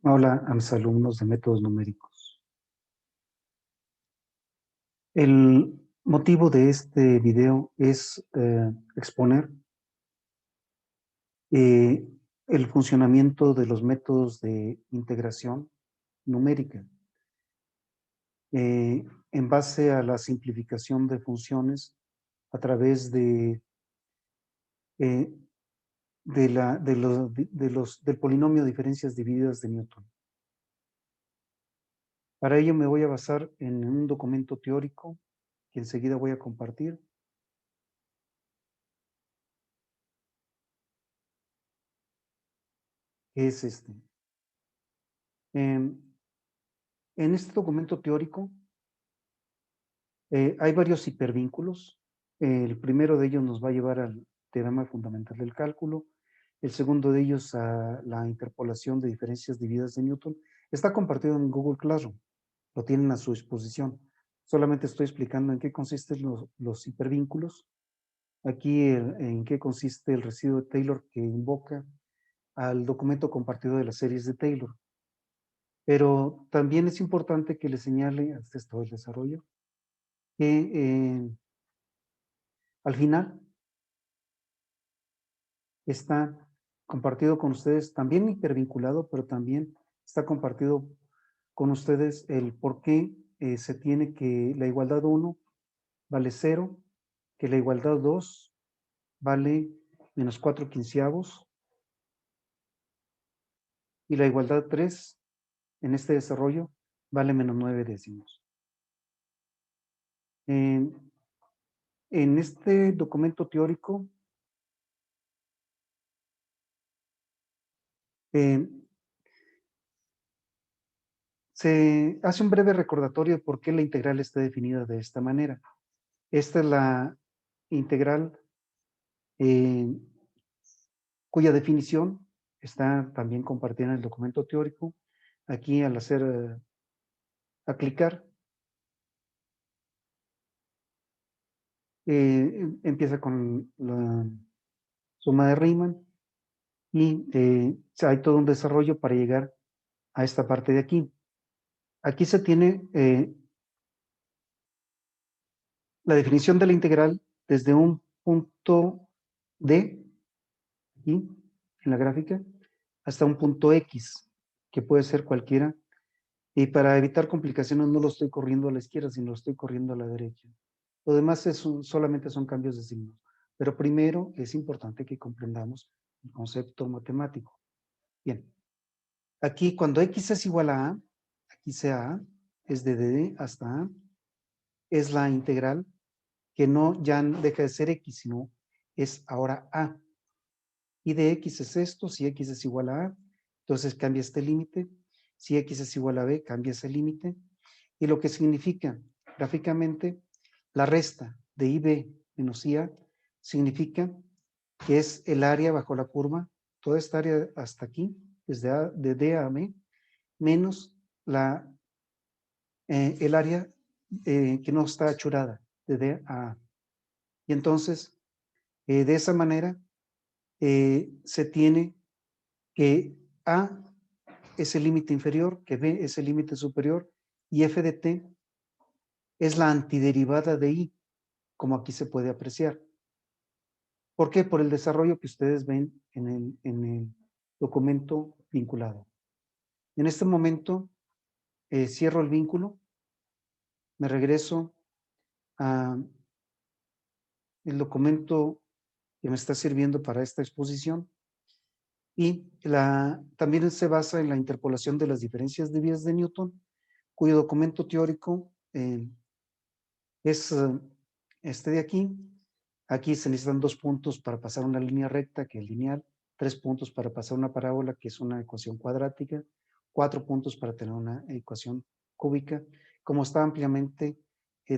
Hola a mis alumnos de métodos numéricos. El motivo de este video es exponer eh, el funcionamiento de los métodos de integración numérica en base a la simplificación de funciones a través eh, del polinomio de diferencias divididas de Newton. Para ello me voy a basar en un documento teórico que enseguida voy a compartir. Es este. Em, En este documento teórico hay varios hipervínculos. El primero de ellos nos va a llevar al teorema fundamental del cálculo. El segundo de ellos a la interpolación de diferencias divididas de Newton. Está compartido en Google Classroom. Lo tienen a su disposición. Solamente estoy explicando en qué consisten los hipervínculos. Aquí en qué consiste el residuo de Taylor que invoca al documento compartido de las series de Taylor. Pero también es importante que le señale, hasta esto el desarrollo, que al final está compartido con ustedes, también hipervinculado, pero también está compartido con ustedes el por qué se tiene que la igualdad 1 vale 0, que la igualdad 2 vale menos 4 quinceavos y la igualdad 3 en este desarrollo vale menos 9 décimos. En este documento teórico se hace un breve recordatorio de por qué la integral está definida de esta manera. Esta es la integral cuya definición está también compartida en el documento teórico. Aquí al hacer, a clicar, empieza con la suma de Riemann y hay todo un desarrollo para llegar a esta parte de aquí. Aquí se tiene la definición de la integral desde un punto D, aquí en la gráfica, hasta un punto X, que puede ser cualquiera. Y para evitar complicaciones no lo estoy corriendo a la izquierda, sino lo estoy corriendo a la derecha. Lo demás solamente son cambios de signos. Pero primero es importante que comprendamos el concepto matemático. Bien, aquí cuando X es igual a A, aquí sea A, es de D hasta A, es la integral que no ya deja de ser X, sino es ahora A. Y de X es esto, si X es igual a A, entonces cambia este límite. Si X es igual a B, cambia ese límite. Y lo que significa gráficamente la resta de IB menos IA significa que es el área bajo la curva, toda esta área hasta aquí, desde de D a B, menos el área que no está achurada, de D a A. Y entonces, de esa manera, se tiene que A es el límite inferior, que B es el límite superior, y f de t es la antiderivada de I, como aquí se puede apreciar. ¿Por qué? Por el desarrollo que ustedes ven en el documento vinculado. En este momento, cierro el vínculo, me regreso a el documento que me está sirviendo para esta exposición y también se basa en la interpolación de las diferencias divididas de Newton, cuyo documento teórico es este de aquí. Aquí se necesitan 2 puntos para pasar una línea recta, que es lineal, 3 puntos para pasar una parábola, que es una ecuación cuadrática, 4 puntos para tener una ecuación cúbica, como está ampliamente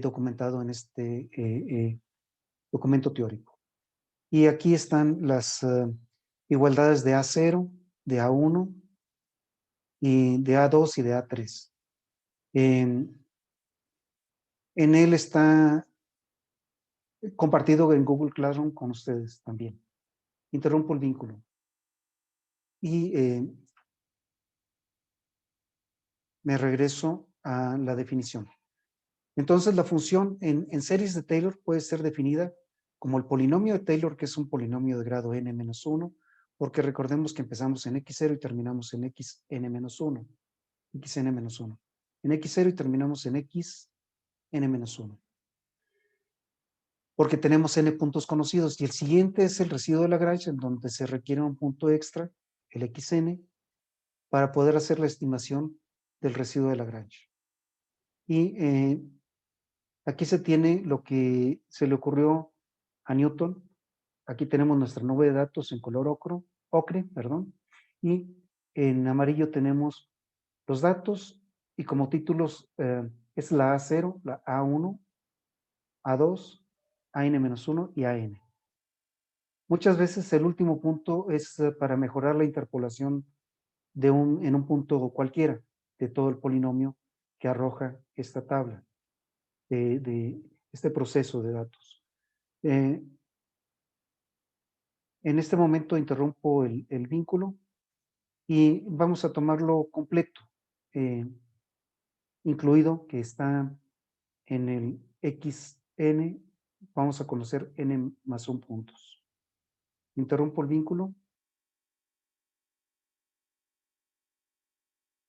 documentado en este documento teórico. Y aquí están las igualdades de A0, de A1, y de A2 y de A3. En él está compartido en Google Classroom con ustedes también. Interrumpo el vínculo. Y me regreso a la definición. Entonces, la función en series de Taylor puede ser definida como el polinomio de Taylor, que es un polinomio de grado n-1, porque recordemos que empezamos en x0 y terminamos en xn-1, xn-1. En x0 y terminamos en xn-1. Porque tenemos n puntos conocidos y el siguiente es el residuo de Lagrange, en donde se requiere un punto extra, el xn, para poder hacer la estimación del residuo de Lagrange. Y aquí se tiene lo que se le ocurrió a Newton. Aquí tenemos nuestra nube de datos en color ocre, y en amarillo tenemos los datos y como títulos es la A0, la A1, A2, AN-1 y AN. Muchas veces el último punto es para mejorar la interpolación en un punto cualquiera de todo el polinomio que arroja esta tabla de este proceso de datos. En este momento interrumpo el vínculo y vamos a tomarlo completo, incluido que está en el xn, vamos a conocer n+1 puntos. Interrumpo el vínculo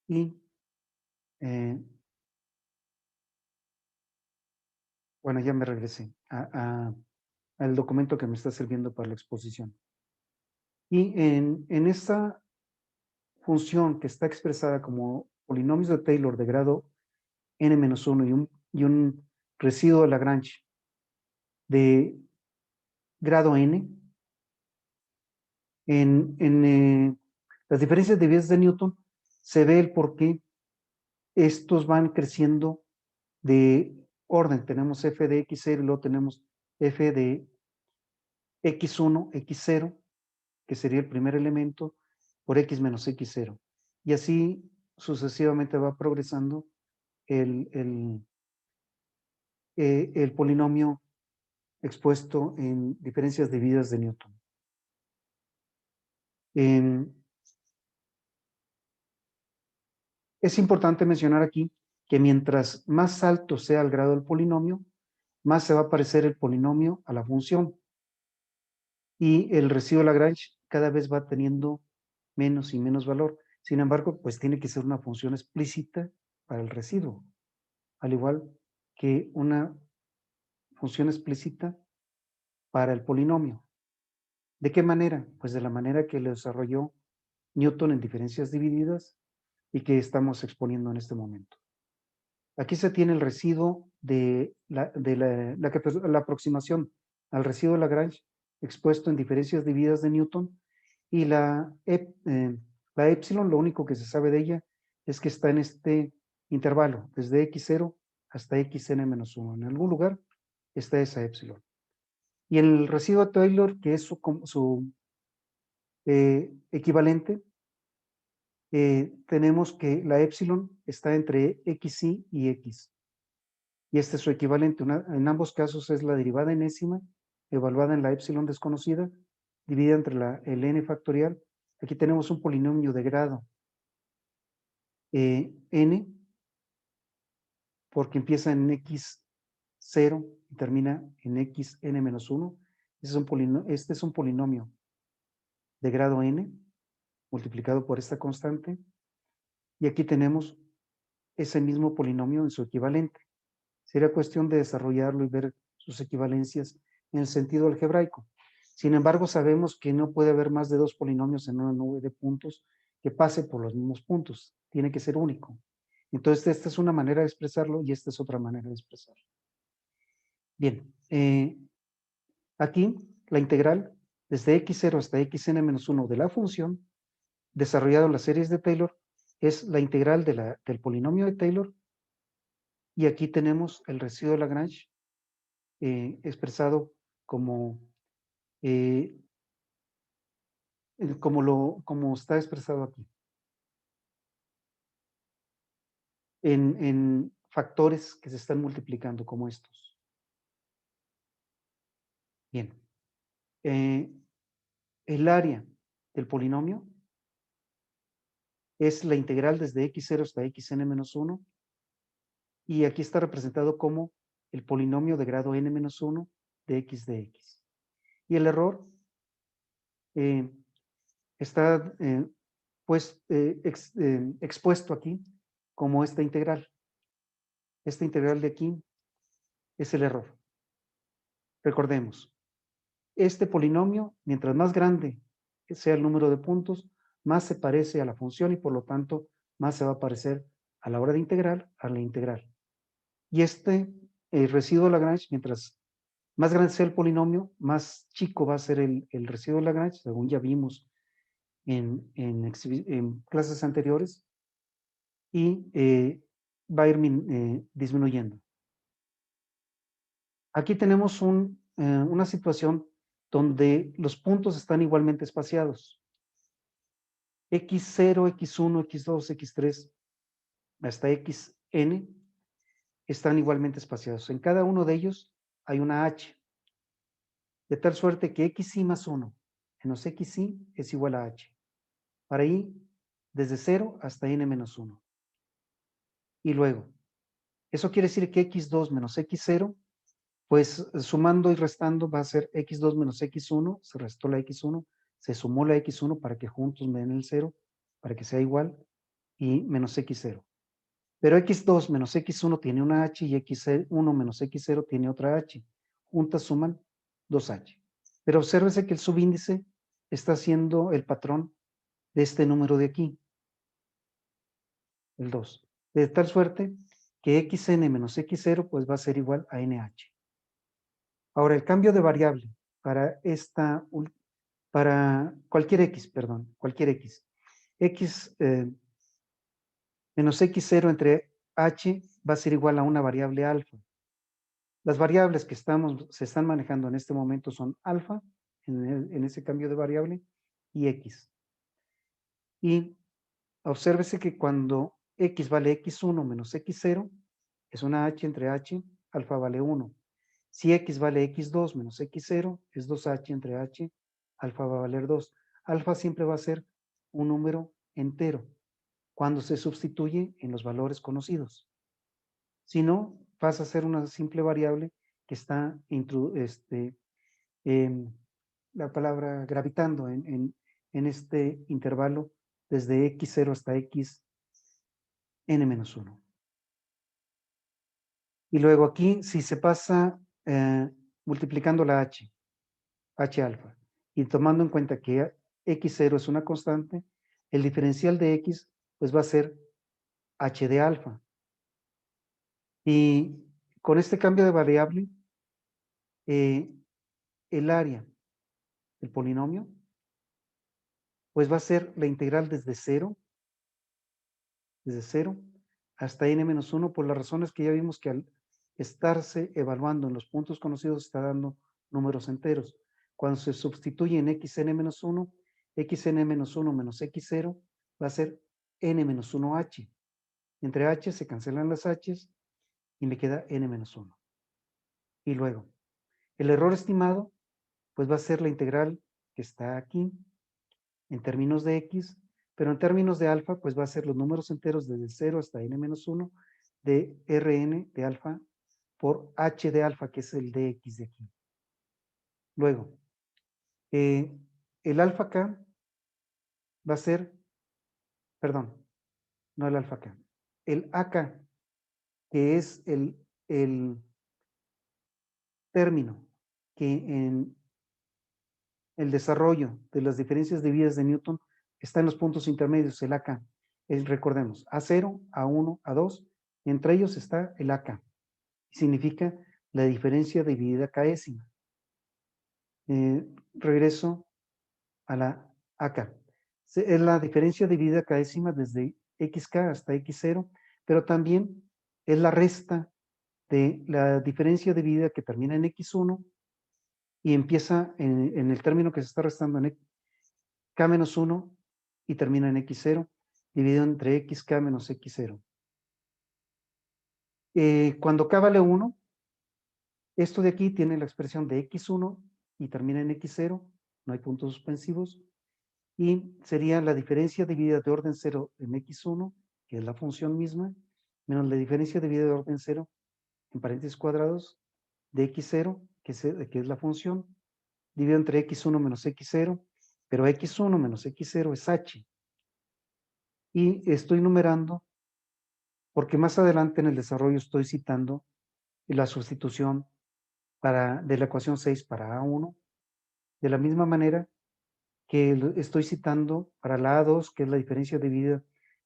y bueno, ya me regresé al documento que me está sirviendo para la exposición. Y en esta función que está expresada como polinomios de Taylor de grado n-1 y un residuo de Lagrange de grado n, en las diferencias de vías de Newton se ve el por qué estos van creciendo de orden. Tenemos f de x0 y luego tenemos f de x1, x0, que sería el primer elemento, por x menos x0. Y así sucesivamente va progresando el polinomio expuesto en diferencias divididas de Newton. Es importante mencionar aquí que mientras más alto sea el grado del polinomio, más se va a parecer el polinomio a la función. Y el residuo de Lagrange cada vez va teniendo menos y menos valor. Sin embargo, pues tiene que ser una función explícita para el residuo, al igual que una función explícita para el polinomio. ¿De qué manera? Pues de la manera que lo desarrolló Newton en diferencias divididas y que estamos exponiendo en este momento. Aquí se tiene el residuo de la aproximación al residuo de Lagrange expuesto en diferencias divididas de Newton y la epsilon, lo único que se sabe de ella es que está en este intervalo, desde x0 hasta xn-1. En algún lugar está esa epsilon. Y el residuo de Taylor, que es su equivalente, tenemos que la epsilon está entre xy y x. Y este es su equivalente. En ambos casos es la derivada enésima, evaluada en la epsilon desconocida, dividida entre el n factorial. Aquí tenemos un polinomio de grado n, porque empieza en x0 y termina en xn-1. Este es un polinomio de grado n, multiplicado por esta constante. Y aquí tenemos ese mismo polinomio en su equivalente. Sería cuestión de desarrollarlo y ver sus equivalencias en el sentido algebraico. Sin embargo, sabemos que no puede haber más de dos polinomios en una nube de puntos que pase por los mismos puntos. Tiene que ser único. Entonces, esta es una manera de expresarlo y esta es otra manera de expresarlo. Bien, aquí la integral desde x0 hasta xn-1 de la función, desarrollado en las series de Taylor, es la integral del polinomio de Taylor. Y aquí tenemos el residuo de Lagrange expresado como, como está expresado aquí, en factores que se están multiplicando como estos. Bien, el área del polinomio es la integral desde x0 hasta xn-1, y aquí está representado como el polinomio de grado n-1 de x de x. Y el error está pues, expuesto aquí como esta integral. Esta integral de aquí es el error. Recordemos, este polinomio, mientras más grande sea el número de puntos, más se parece a la función y por lo tanto más se va a parecer a la hora de integrar a la integral. Y este residuo de Lagrange, mientras más grande sea el polinomio, más chico va a ser el residuo de Lagrange, según ya vimos en clases anteriores, y va a ir disminuyendo. Aquí tenemos una situación donde los puntos están igualmente espaciados. X0, X1, X2, X3, hasta Xn están igualmente espaciados. En cada uno de ellos hay una H, de tal suerte que xi más 1 menos xi es igual a H. Para i, desde 0 hasta n menos 1. Y luego, eso quiere decir que x2 menos x0, pues sumando y restando va a ser x2 menos x1, se restó la x1, se sumó la x1 para que juntos me den el 0, para que sea igual, y menos x0. Pero x2 menos x1 tiene una h y x1 menos x0 tiene otra h. Juntas suman 2h. Pero obsérvese que el subíndice está siendo el patrón de este número de aquí, el 2. De tal suerte que xn menos x0 pues va a ser igual a nh. Ahora, el cambio de variable para para cualquier x, perdón, cualquier x. X menos x0 entre h va a ser igual a una variable alfa. Las variables que se están manejando en este momento son alfa, en ese cambio de variable, y x. Y obsérvese que cuando x vale x1 menos x0, es una h entre h, alfa vale 1. Si x vale x2 menos x0, es 2h entre h, alfa va a valer 2. Alfa siempre va a ser un número entero cuando se sustituye en los valores conocidos. Si no, pasa a ser una simple variable que está, la palabra gravitando en este intervalo desde x0 hasta x n-1. Y luego aquí, si se pasa multiplicando la h alfa, y tomando en cuenta que x0 es una constante, el diferencial de x pues va a ser h de alfa. Y con este cambio de variable, el área del polinomio pues va a ser la integral desde 0 hasta n-1 por las razones que ya vimos que al estarse evaluando en los puntos conocidos está dando números enteros. Cuando se sustituye en xn-1, xn-1 menos x0 va a ser n-1h. Entre h se cancelan las h's y me queda n-1. Y luego, el error estimado pues va a ser la integral que está aquí en términos de x, pero en términos de alfa, pues va a ser los números enteros desde 0 hasta n-1 de Rn de alfa por h de alfa, que es el dx de aquí. Luego, el alfa k va a ser, perdón, no el alfa k, el ak, que es el término que en el desarrollo de las diferencias debidas de Newton está en los puntos intermedios, el AK. Recordemos, A0, A1, A2, entre ellos está el AK. Significa la diferencia dividida késima. Regreso a la AK. Es la diferencia dividida késima desde xk hasta x0, pero también es la resta de la diferencia dividida que termina en x1 y empieza en el término que se está restando en k-1 y termina en x0, dividido entre xk menos x0. Cuando k vale 1, esto de aquí tiene la expresión de x1 y termina en x0, no hay puntos suspensivos, y sería la diferencia dividida de orden 0 en x1, que es la función misma, menos la diferencia dividida de orden 0 en paréntesis cuadrados de x0, que es la función, dividido entre x1 menos x0, pero x1 menos x0 es h. Y estoy numerando porque más adelante en el desarrollo estoy citando la sustitución de la ecuación 6 para A1, de la misma manera que estoy citando para la A2, que es la diferencia dividida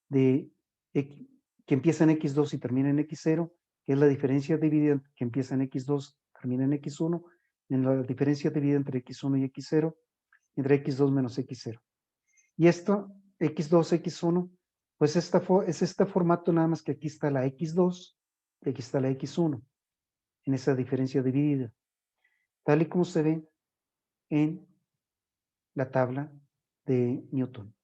de que empieza en x2 y termina en x0, que es la diferencia dividida que empieza en x2, termina en x1, en la diferencia dividida entre x1 y x0, entre x2 menos x0. Y esto, x2, x1, pues es este formato, nada más que aquí está la x2 y aquí está la x1, en esa diferencia dividida, tal y como se ve en la tabla de Newton,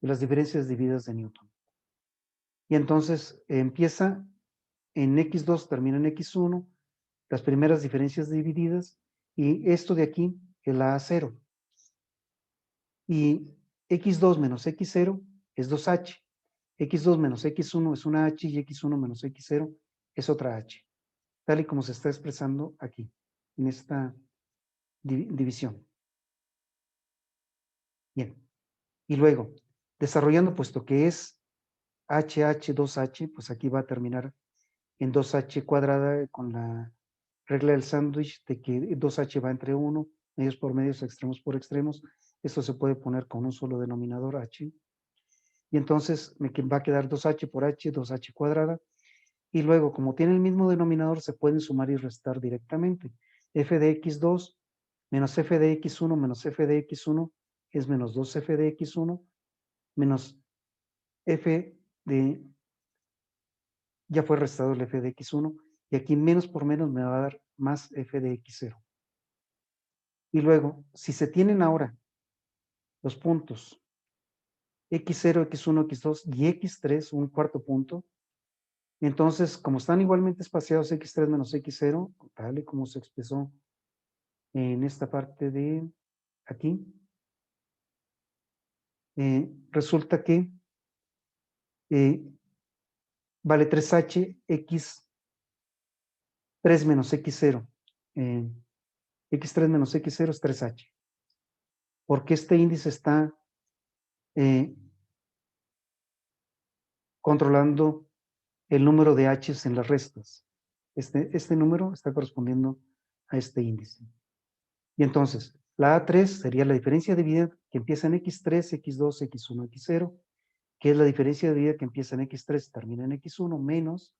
de las diferencias divididas de Newton. Y entonces empieza en x2, termina en x1, las primeras diferencias divididas, y esto de aquí es la A0. Y x2 menos x0 es 2h. x2 menos x1 es una h y x1 menos x0 es otra h, tal y como se está expresando aquí, en esta división. Bien. Y luego, desarrollando, puesto que es h, 2h, pues aquí va a terminar en 2h cuadrada con la regla del sándwich de que 2h va entre 1, medios por medios, extremos por extremos. Esto se puede poner con un solo denominador h. Y entonces me va a quedar 2h por h, 2h cuadrada. Y luego, como tiene el mismo denominador, se pueden sumar y restar directamente. F de x2 menos f de x1 menos f de x1 es menos 2f de x1 menos f de, ya fue restado el f de x1, y aquí menos por menos me va a dar más f de x0. Y luego, si se tienen ahora los puntos x0, x1, x2 y x3, un cuarto punto, entonces, como están igualmente espaciados x3 menos x0, tal y como se expresó en esta parte de aquí, resulta que vale 3h x3 menos x0. X3 menos x0 es 3h. Porque este índice está controlando el número de h's en las restas. Este número está correspondiendo a este índice. Y entonces, la A3 sería la diferencia dividida que empieza en x3, x2, x1, x0, que es la diferencia dividida que empieza en x3 y termina en x1, menos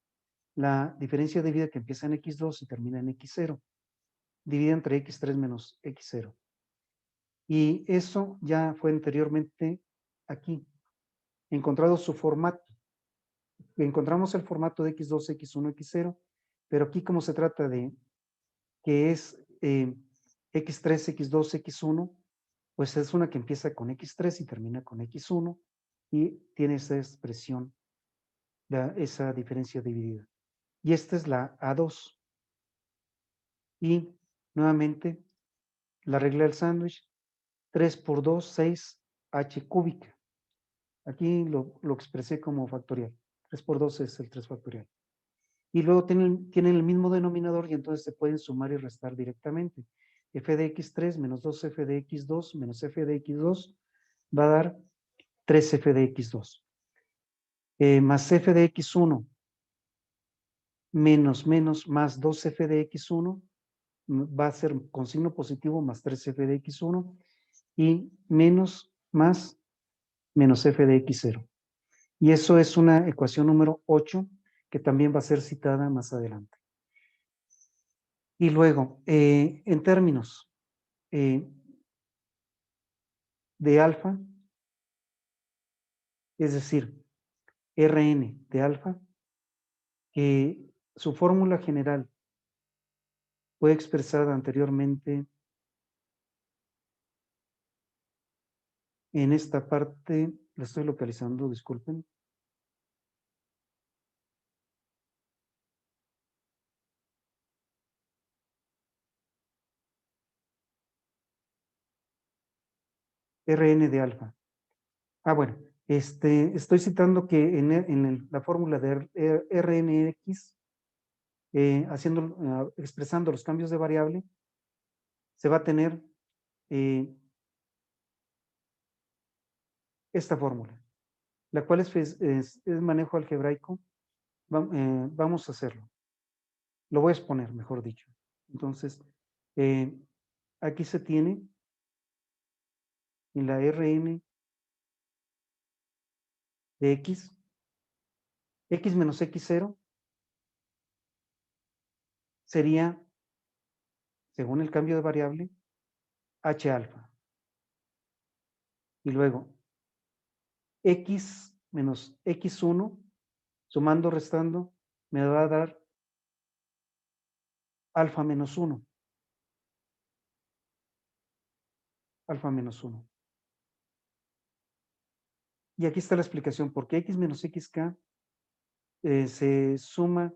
la diferencia dividida que empieza en x2 y termina en x0, dividida entre x3 menos x0. Y eso ya fue anteriormente aquí, encontrado su formato. Encontramos el formato de x2, x1, x0, pero aquí como se trata de que es x3, x2, x1, pues es una que empieza con x3 y termina con x1 y tiene esa expresión, esa diferencia dividida. Y esta es la A2. Y nuevamente la regla del sándwich, 3 por 2, 6 h cúbica. Aquí lo expresé como factorial. 3 por 2 es el 3 factorial. Y luego tienen el mismo denominador y entonces se pueden sumar y restar directamente. F de x3 menos 2f de x2 menos f de x2 va a dar 3f de x2. Más f de x1 menos más 2f de x1 va a ser con signo positivo más 3f de x1 y menos más menos f de x0. Y eso es una ecuación número 8 que también va a ser citada más adelante. Y luego, en términos de alfa, es decir, Rn de alfa, que su fórmula general fue expresada anteriormente en esta parte, la estoy localizando, disculpen. Rn de alfa. Bueno, estoy citando que la fórmula de Rnx, expresando los cambios de variable, se va a tener esta fórmula, la cual es manejo algebraico. Vamos a hacerlo. Lo voy a exponer, mejor dicho. Entonces, aquí se tiene en la Rn de x menos x0 sería, según el cambio de variable, h alfa. Y luego, x menos x1, sumando, restando, me va a dar alfa menos 1. Alfa menos 1. Y aquí está la explicación, porque x menos xk se suma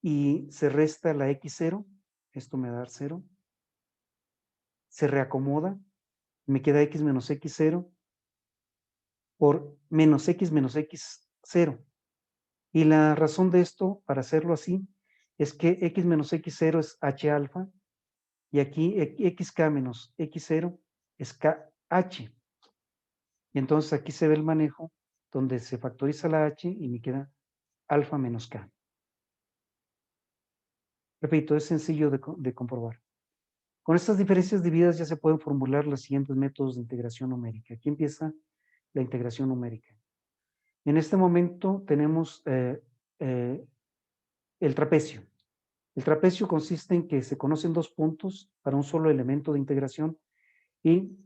y se resta la x0, esto me va a dar 0, se reacomoda, me queda x menos x0 por menos x0. Y la razón de esto, para hacerlo así, es que x menos x0 es h alfa, y aquí xk menos x0 es kh. Y entonces aquí se ve el manejo donde se factoriza la h y me queda alfa menos k. Repito, es sencillo de comprobar. Con estas diferencias divididas ya se pueden formular los siguientes métodos de integración numérica. Aquí empieza la integración numérica. En este momento tenemos el trapecio. El trapecio consiste en que se conocen dos puntos para un solo elemento de integración y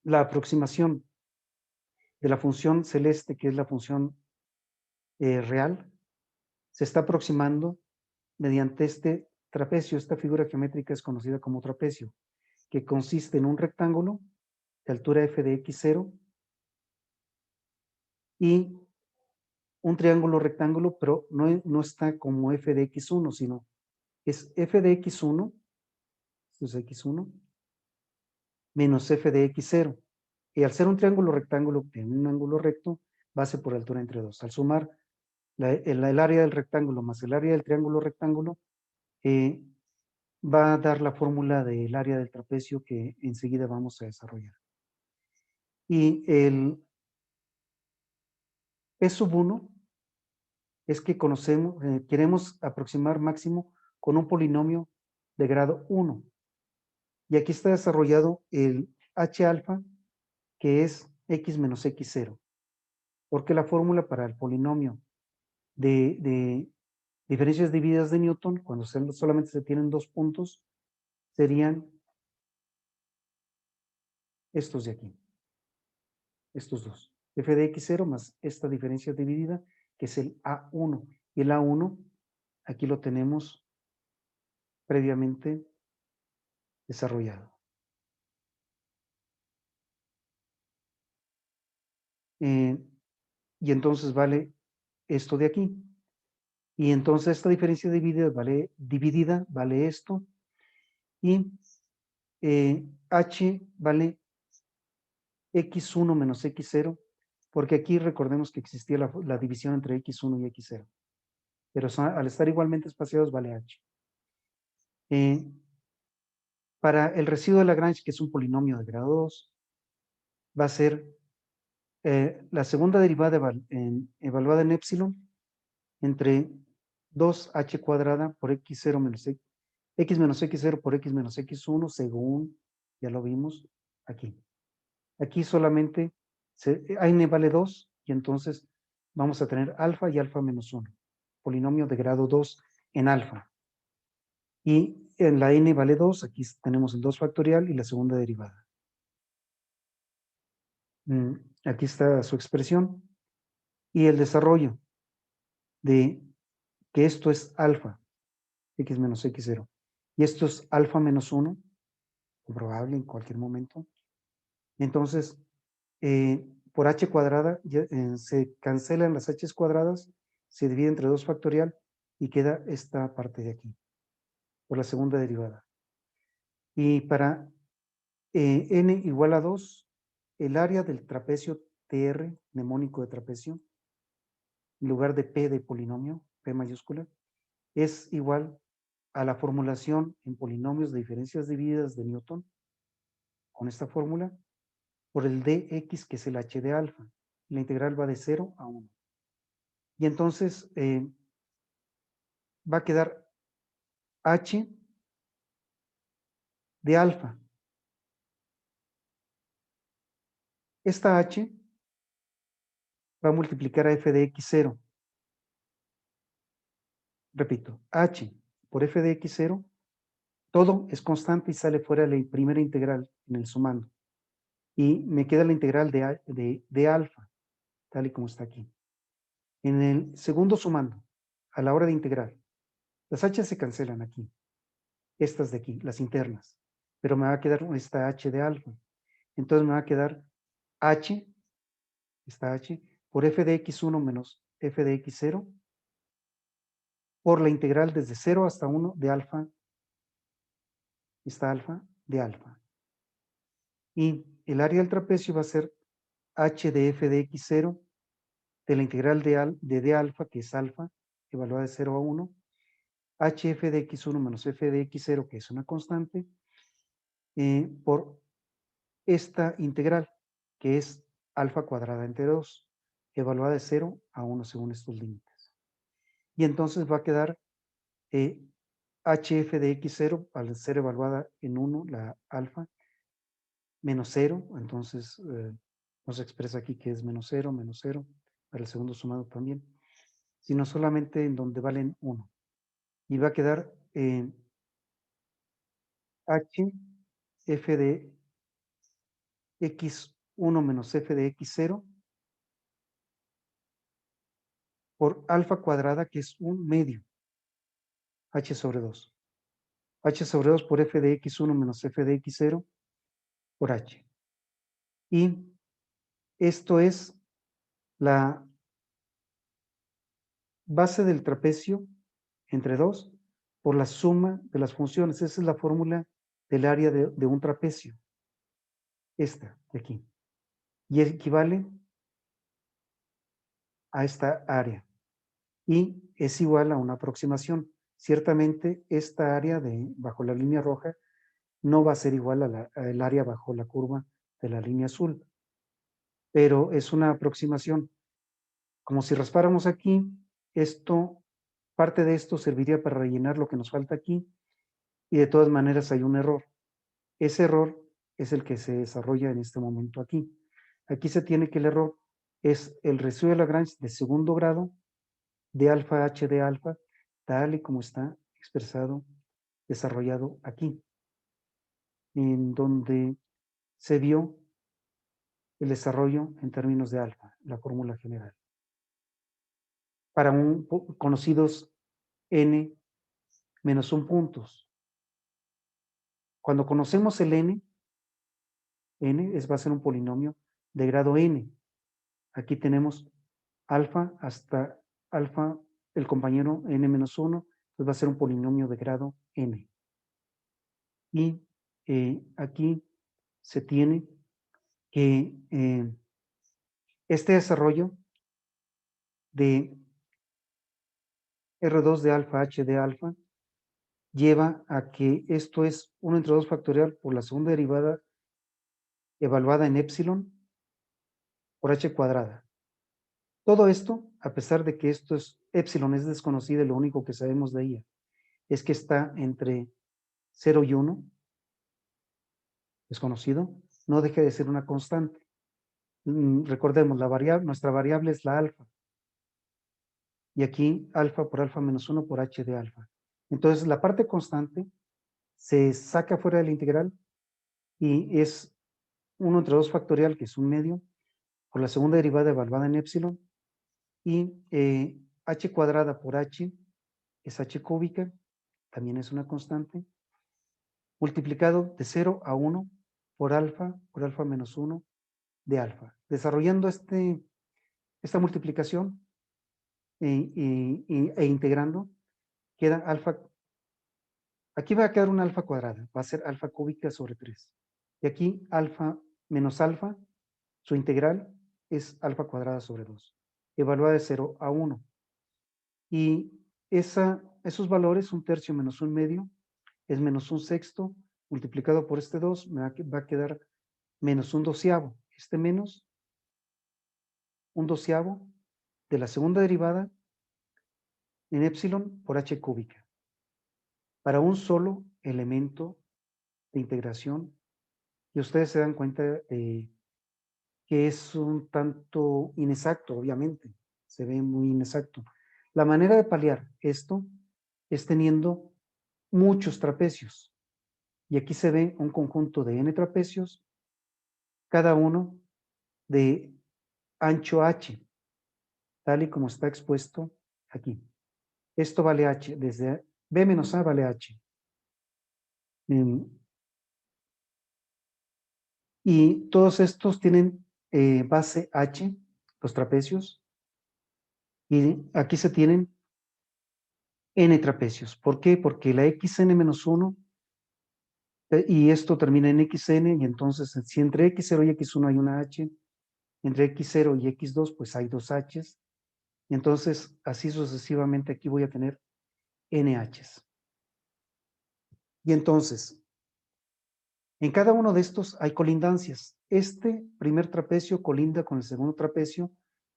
la aproximación de la función celeste, que es la función real, se está aproximando mediante este trapecio. Esta figura geométrica es conocida como trapecio, que consiste en un rectángulo de altura f de x0 y un triángulo rectángulo, pero no está como f de x1, sino es f de x1, esto es x1, menos f de x0. Y al ser un triángulo rectángulo en un ángulo recto, base por altura entre dos. Al sumar el área del rectángulo más el área del triángulo rectángulo, va a dar la fórmula del área del trapecio que enseguida vamos a desarrollar. Y el P sub 1 es que queremos aproximar máximo con un polinomio de grado 1. Y aquí está desarrollado el h alfa, que es x menos x0. Porque la fórmula para el polinomio de diferencias divididas de Newton, cuando solamente se tienen dos puntos, serían estos de aquí. Estos dos. F de x0 más esta diferencia dividida, que es el A1. Y el A1, aquí lo tenemos previamente desarrollado. Y entonces vale esto de aquí. Y entonces esta diferencia dividida vale esto. Y h vale x1 menos x0, porque aquí recordemos que existía la división entre x1 y x0. Pero al estar igualmente espaciados vale h. Para el residuo de Lagrange, que es un polinomio de grado 2, va a ser la segunda derivada evaluada en epsilon entre 2h cuadrada por x0 menos x menos x0 por x menos x1, según ya lo vimos aquí. Aquí solamente n vale 2 y entonces vamos a tener alfa y alfa menos 1. Polinomio de grado 2 en alfa. Y en la n vale 2, aquí tenemos el 2 factorial y la segunda derivada. Aquí está su expresión. Y el desarrollo de que esto es alfa, x menos x0. Y esto es alfa menos 1, comprobable en cualquier momento. Entonces, por h cuadrada, se cancelan las h cuadradas, se divide entre 2 factorial y queda esta parte de aquí, por la segunda derivada. Y para n igual a 2, el área del trapecio TR, mnemónico de trapecio, en lugar de P de polinomio, P mayúscula, es igual a la formulación en polinomios de diferencias divididas de Newton, con esta fórmula, por el dx, que es el h de alfa. La integral va de 0 a 1. Y entonces va a quedar h de alfa. Esta h va a multiplicar a f de x0. Repito, h por f de x0, todo es constante y sale fuera la primera integral en el sumando. Y me queda la integral de alfa, tal y como está aquí. En el segundo sumando, a la hora de integrar, las h se cancelan aquí, estas de aquí, las internas, pero me va a quedar esta h de alfa. Entonces me va a quedar h, esta h, por f de x1 menos f de x0, por la integral desde 0 hasta 1 de alfa, esta alfa de alfa. Y el área del trapecio va a ser h de f de x0 de la integral de d alfa, que es alfa, evaluada de 0 a 1, hf de x1 menos f de x0, que es una constante, por esta integral, que es alfa cuadrada entre 2, evaluada de 0 a 1 según estos límites. Y entonces va a quedar hf de x0, al ser evaluada en 1, la alfa, menos 0, entonces nos expresa aquí que es menos 0, para el segundo sumado también, sino solamente en donde valen 1. Y va a quedar h f de x1 menos f de x0 por alfa cuadrada, que es un medio, h sobre 2. H sobre 2 por f de x1 menos f de x0 por h. Y esto es la base del trapecio entre 2 por la suma de las funciones. Esa es la fórmula del área de un trapecio. Esta de aquí. Y equivale a esta área. Y es igual a una aproximación. Ciertamente esta área bajo la línea roja no va a ser igual al área bajo la curva de la línea azul, pero es una aproximación. Como si raspáramos aquí, parte de esto serviría para rellenar lo que nos falta aquí, y de todas maneras hay un error. Ese error es el que se desarrolla en este momento aquí. Aquí se tiene que el error es el residuo de Lagrange de segundo grado de alfa h de alfa, tal y como está expresado, desarrollado aquí, en donde se vio el desarrollo en términos de alfa, la fórmula general. Para conocidos n menos 1 puntos. Cuando conocemos el n va a ser un polinomio de grado n. Aquí tenemos alfa hasta alfa, el compañero n menos 1, pues va a ser un polinomio de grado n. Y aquí se tiene que este desarrollo de R2 de alfa h de alfa lleva a que esto es 1 entre 2 factorial por la segunda derivada evaluada en epsilon por h cuadrada. Todo esto, a pesar de que epsilon es desconocida y lo único que sabemos de ella es que está entre 0 y 1, desconocido, no deja de ser una constante. Recordemos, nuestra variable es la alfa. Y aquí alfa por alfa menos 1 por h de alfa. Entonces la parte constante se saca fuera de la integral y es 1 entre 2 factorial, que es un medio, por la segunda derivada evaluada en epsilon, y h cuadrada por h es h cúbica, también es una constante, multiplicado de 0 a 1 por alfa menos 1 de alfa. Desarrollando esta multiplicación e integrando, queda alfa. Aquí va a quedar una alfa cuadrada, va a ser alfa cúbica sobre 3. Y aquí alfa menos alfa, su integral es alfa cuadrada sobre 2, evaluada de 0 a 1. Y esos valores, 1/3 menos 1/2, es menos 1/6, multiplicado por este 2, me va a quedar menos 1/12. Este menos 1/12 de la segunda derivada en épsilon por h cúbica, para un solo elemento de integración. Y ustedes se dan cuenta de que es un tanto inexacto, obviamente, se ve muy inexacto. La manera de paliar esto es teniendo muchos trapecios. Y aquí se ve un conjunto de n trapecios, cada uno de ancho h, tal y como está expuesto aquí. Esto vale h, desde b menos a vale h. Y todos estos tienen base h, los trapecios, y aquí se tienen n trapecios. ¿Por qué? Porque la xn-1 y esto termina en xn, y entonces si entre x0 y x1 hay una h, entre x0 y x2 pues hay dos h's, y entonces así sucesivamente aquí voy a tener n h's. Y entonces, en cada uno de estos hay colindancias. Este primer trapecio colinda con el segundo trapecio,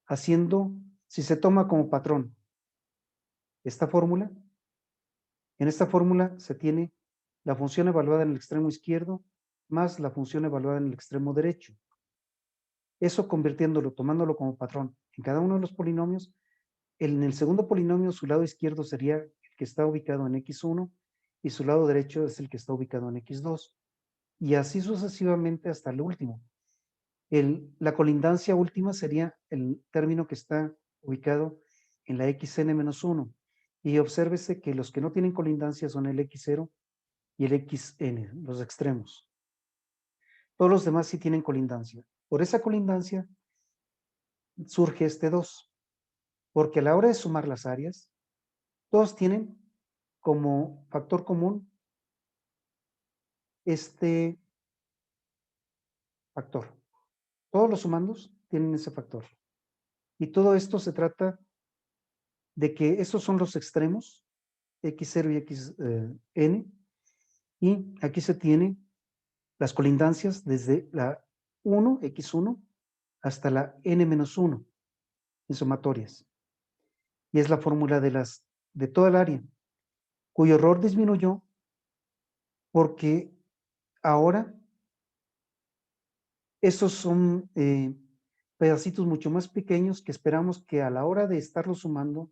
haciendo, si se toma como patrón esta fórmula, en esta fórmula se tiene la función evaluada en el extremo izquierdo más la función evaluada en el extremo derecho. Eso convirtiéndolo, tomándolo como patrón en cada uno de los polinomios, en el segundo polinomio su lado izquierdo sería el que está ubicado en x1 y su lado derecho es el que está ubicado en x2. Y así sucesivamente hasta el último. La colindancia última sería el término que está ubicado en la xn-1. Y obsérvese que los que no tienen colindancia son el x0 y el xn, los extremos. Todos los demás sí tienen colindancia. Por esa colindancia surge este 2, porque a la hora de sumar las áreas, todos tienen como factor común este factor. Todos los sumandos tienen ese factor. Y todo esto se trata de que estos son los extremos, x0 y xn, y aquí se tiene las colindancias desde la 1, x1, hasta la n-1 en sumatorias. Y es la fórmula de toda el área, cuyo error disminuyó porque ahora estos son pedacitos mucho más pequeños que esperamos que a la hora de estarlos sumando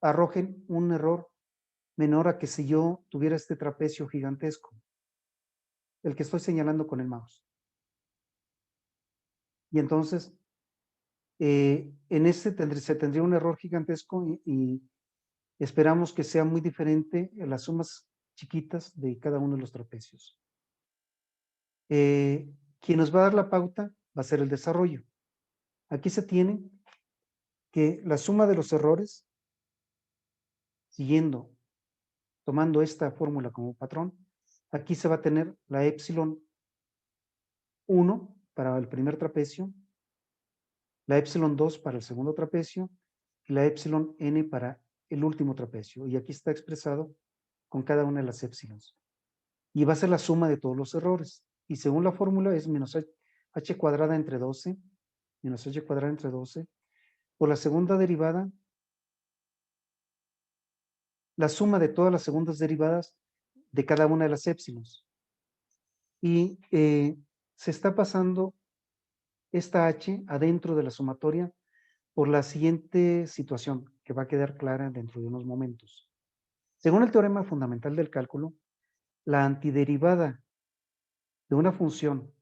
arrojen un error menor a que si yo tuviera este trapecio gigantesco, el que estoy señalando con el mouse. Y entonces, en ese se tendría un error gigantesco y esperamos que sea muy diferente en las sumas chiquitas de cada uno de los trapecios. Quien nos va a dar la pauta va a ser el desarrollo. Aquí se tiene que la suma de los errores, tomando esta fórmula como patrón, aquí se va a tener la epsilon 1 para el primer trapecio, la epsilon 2 para el segundo trapecio y la epsilon n para el último trapecio. Y aquí está expresado con cada una de las épsilons. Y va a ser la suma de todos los errores. Y según la fórmula es menos h cuadrada entre 12, menos h cuadrada entre 12, por la segunda derivada, la suma de todas las segundas derivadas de cada una de las épsilons. Y se está pasando esta h adentro de la sumatoria por la siguiente situación, que va a quedar clara dentro de unos momentos. Según el teorema fundamental del cálculo, la antiderivada de una función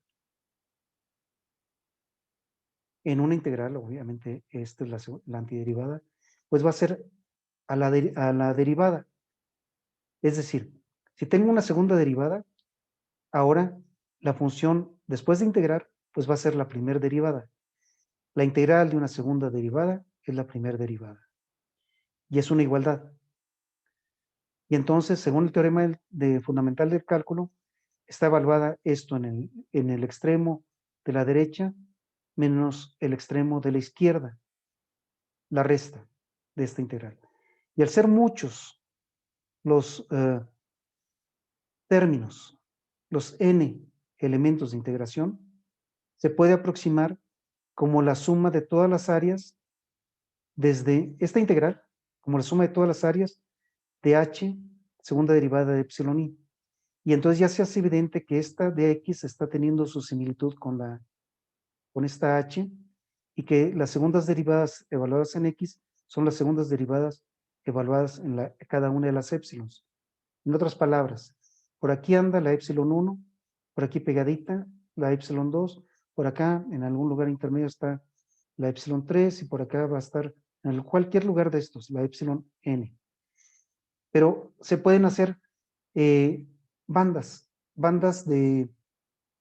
en una integral, obviamente esta es la antiderivada, pues va a ser a la derivada. Es decir, si tengo una segunda derivada, ahora la función después de integrar, pues va a ser la primera derivada. La integral de una segunda derivada es la primera derivada. Y es una igualdad. Y entonces, según el teorema fundamental del cálculo, está evaluada esto en el extremo de la derecha menos el extremo de la izquierda, la resta de esta integral. Y al ser muchos los términos, los n elementos de integración, se puede aproximar como la suma de todas las áreas desde esta integral, como la suma de todas las áreas de h, segunda derivada de epsilon i. Y entonces ya se hace evidente que esta de x está teniendo su similitud con esta h y que las segundas derivadas evaluadas en x son las segundas derivadas evaluadas en cada una de las épsilons. En otras palabras, por aquí anda la epsilon 1, por aquí pegadita la epsilon 2, por acá en algún lugar intermedio está la epsilon 3 y por acá va a estar en cualquier lugar de estos, la epsilon n. Pero se pueden hacer bandas de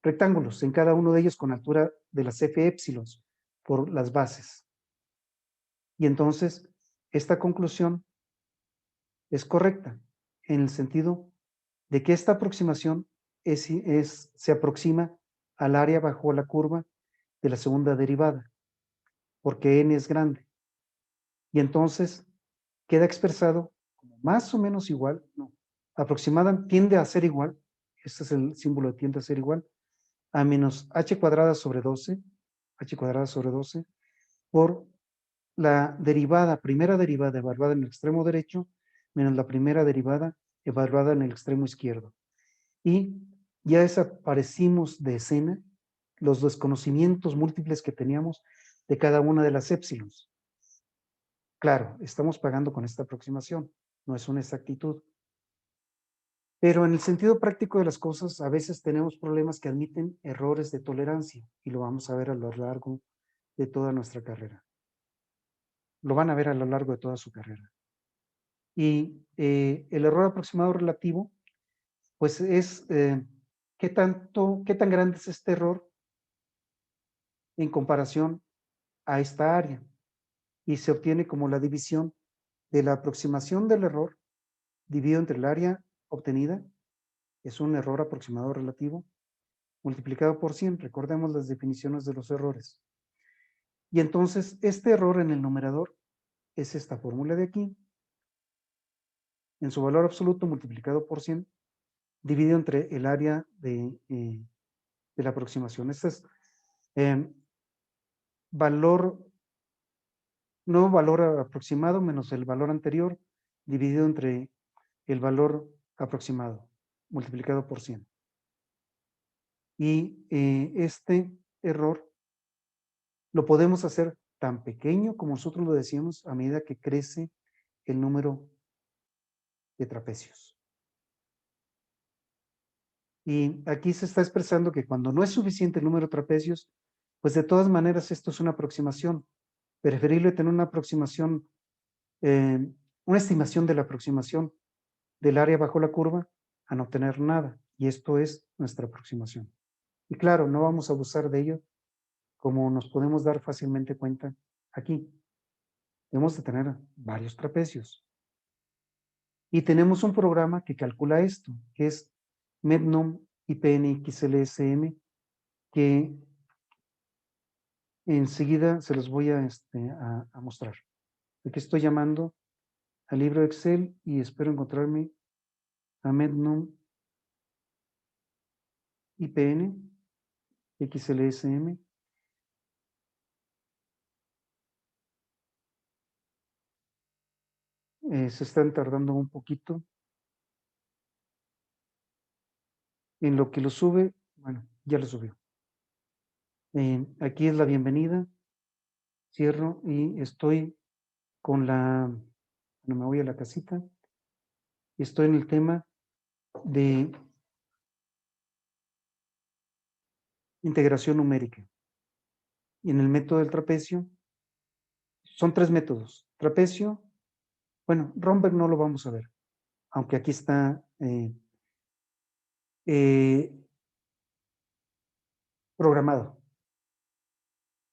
rectángulos, en cada uno de ellos con altura de las f épsilons por las bases. Y entonces, esta conclusión es correcta en el sentido de que esta aproximación se aproxima al área bajo la curva de la segunda derivada, porque n es grande. Y entonces queda expresado como más o menos igual, no, aproximada tiende a ser igual, este es el símbolo de tiende a ser igual, a menos h cuadrada sobre 12, h cuadrada sobre 12, por la derivada, primera derivada evaluada en el extremo derecho, menos la primera derivada evaluada en el extremo izquierdo. Y ya desaparecimos de escena los desconocimientos múltiples que teníamos de cada una de las épsilons. Claro, estamos pagando con esta aproximación, no es una exactitud. Pero en el sentido práctico de las cosas, a veces tenemos problemas que admiten errores de tolerancia, y lo vamos a ver a lo largo de toda nuestra carrera. Lo van a ver a lo largo de toda su carrera. Y el error aproximado relativo, pues es qué tan grande es este error en comparación a esta área. Y se obtiene como la división de la aproximación del error dividido entre el área obtenida, es un error aproximado relativo, multiplicado por 100. Recordemos las definiciones de los errores. Y entonces este error en el numerador es esta fórmula de aquí, en su valor absoluto multiplicado por 100, dividido entre el área de la aproximación. Este es valor, no valor aproximado menos el valor anterior, dividido entre el valor aproximado, multiplicado por 100. Y este error lo podemos hacer tan pequeño como nosotros lo decíamos a medida que crece el número de trapecios. Y aquí se está expresando que cuando no es suficiente el número de trapecios, pues de todas maneras esto es una aproximación. Preferible tener una aproximación, una estimación de la aproximación del área bajo la curva a no tener nada. Y esto es nuestra aproximación. Y claro, no vamos a abusar de ello como nos podemos dar fácilmente cuenta aquí. Debemos de tener varios trapecios. Y tenemos un programa que calcula esto, que es MEDNUM IPN-XLSM, que enseguida se los voy a mostrar. Aquí estoy llamando al libro de Excel y espero encontrarme a MEDNUM IPN-XLSM. Se están tardando un poquito. En lo que lo sube, bueno, ya lo subió. Aquí es la bienvenida. Cierro y estoy con bueno, me voy a la casita. Y estoy en el tema de integración numérica. Y en el método del trapecio, son 3 métodos. Trapecio, bueno, Romberg no lo vamos a ver, aunque aquí está programado.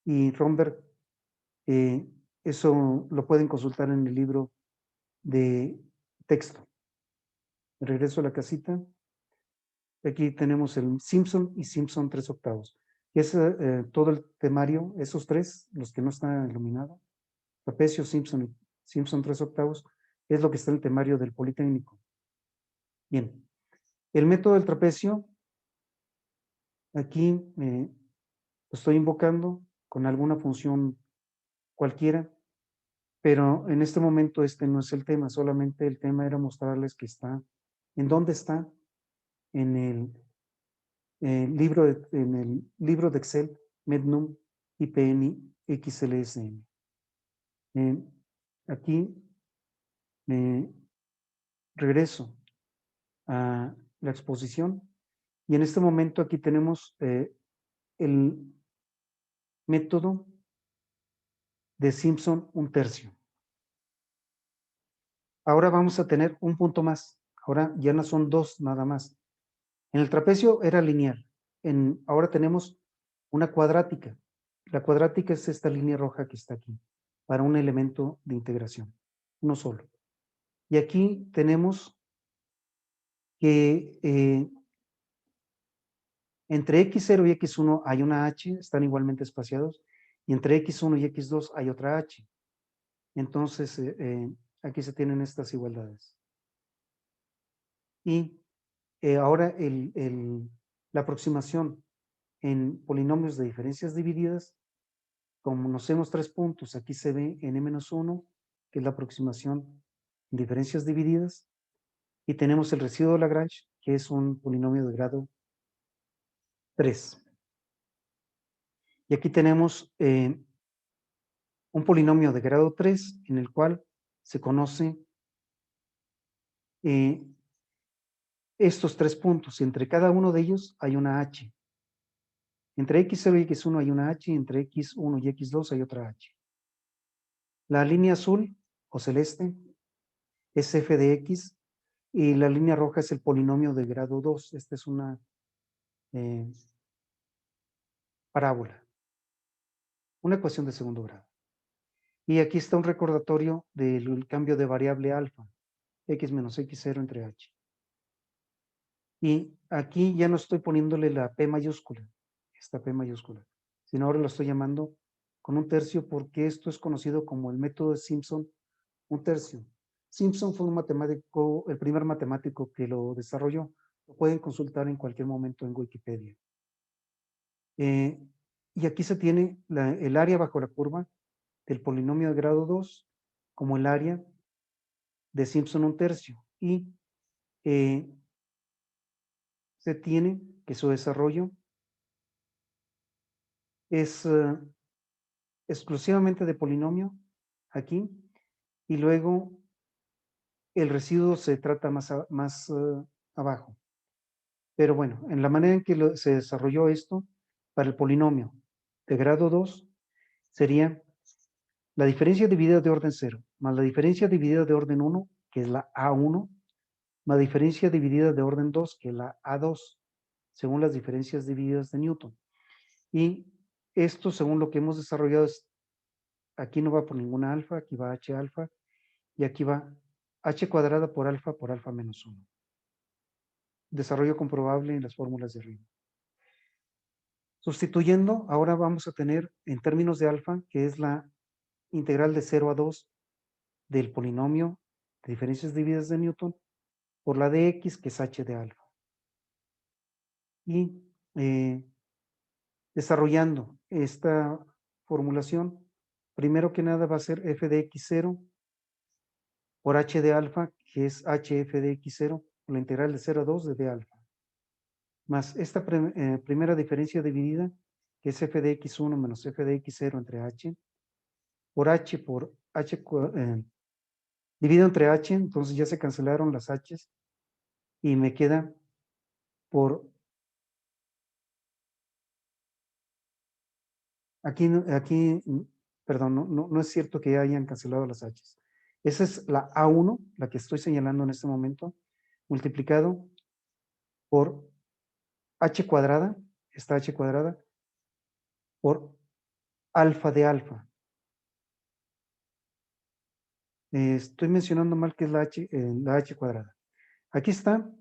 Y Romberg, eso lo pueden consultar en el libro de texto. Regreso a la casita. Aquí tenemos el Simpson y Simpson 3/8. Y es todo el temario, esos tres, los que no están iluminados, trapecio, Simpson y Simpson 3/8, es lo que está en el temario del Politécnico. Bien, el método del trapecio, aquí lo estoy invocando con alguna función cualquiera, pero en este momento este no es el tema, solamente el tema era mostrarles que está, en dónde está en el en el libro de Excel, Mednum IPN XLSN. Aquí me regreso a la exposición y en este momento aquí tenemos el método de Simpson 1/3. Ahora vamos a tener un punto más. Ahora ya no son dos nada más. En el trapecio era lineal. Ahora tenemos una cuadrática. La cuadrática es esta línea roja que está aquí, para un elemento de integración, uno solo. Y aquí tenemos que entre x0 y x1 hay una h, están igualmente espaciados, y entre x1 y x2 hay otra h. Entonces, aquí se tienen estas igualdades. Y ahora la aproximación en polinomios de diferencias divididas, como conocemos tres puntos, aquí se ve n-1, que es la aproximación en diferencias divididas, y tenemos el residuo de Lagrange, que es un polinomio de grado 3. Y aquí tenemos un polinomio de grado 3 en el cual se conoce estos tres puntos, y entre cada uno de ellos hay una h. Entre x0 y x1 hay una h, y entre x1 y x2 hay otra h. La línea azul o celeste es f de x, y la línea roja es el polinomio de grado 2. Esta es una parábola, una ecuación de segundo grado. Y aquí está un recordatorio del cambio de variable alfa, x menos x0 entre h. Y aquí ya no estoy poniéndole la P mayúscula, esta P mayúscula, sino ahora lo estoy llamando con 1/3 porque esto es conocido como el método de Simpson 1/3. Simpson fue un matemático, el primer matemático que lo desarrolló. Lo pueden consultar en cualquier momento en Wikipedia. Y aquí se tiene el área bajo la curva del polinomio de grado 2 como el área de Simpson 1/3. Y se tiene que su desarrollo es exclusivamente de polinomio aquí, y luego el residuo se trata más abajo. Pero bueno, en la manera en que se desarrolló esto, para el polinomio de grado 2, sería la diferencia dividida de orden 0, más la diferencia dividida de orden 1, que es la A1, más diferencia dividida de orden 2, que es la A2, según las diferencias divididas de Newton. Y esto, según lo que hemos desarrollado, aquí no va por ninguna alfa, aquí va h alfa, y aquí va h cuadrada por alfa menos 1. Desarrollo comprobable en las fórmulas de arriba. Sustituyendo, ahora vamos a tener en términos de alfa, que es la integral de 0 a 2 del polinomio de diferencias divididas de Newton, por la de x, que es h de alfa. Y desarrollando esta formulación, primero que nada va a ser f de x0 por h de alfa, que es hf de x0, por la integral de 0 a 2 de d alfa. Más esta primera diferencia dividida, que es f de x1 menos f de x0 entre h, por h dividido entre h, entonces ya se cancelaron las h's, y me queda por, perdón, no es cierto que ya hayan cancelado las h's. Esa es la A1, la que estoy señalando en este momento, multiplicado por h cuadrada, esta h cuadrada, por alfa de alfa. Estoy mencionando mal que es la h cuadrada. Aquí está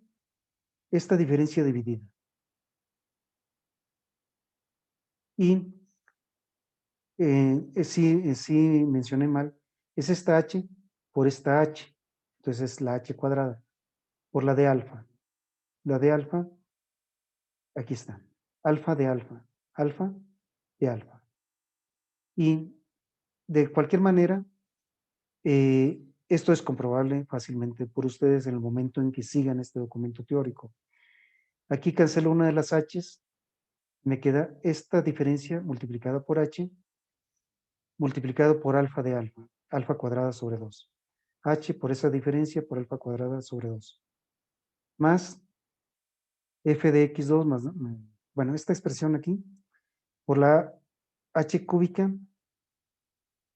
esta diferencia dividida. Y sí mencioné mal, es esta h por esta h, entonces es la h cuadrada, por la de alfa. La de alfa, aquí está, alfa de alfa, alfa de alfa. Y de cualquier manera, esto es comprobable fácilmente por ustedes en el momento en que sigan este documento teórico. Aquí cancelo una de las h's, me queda esta diferencia multiplicada por h, multiplicado por alfa de alfa, alfa cuadrada sobre 2. H por esa diferencia por alfa cuadrada sobre 2. Más f de x2 más, bueno, esta expresión aquí, por la h cúbica,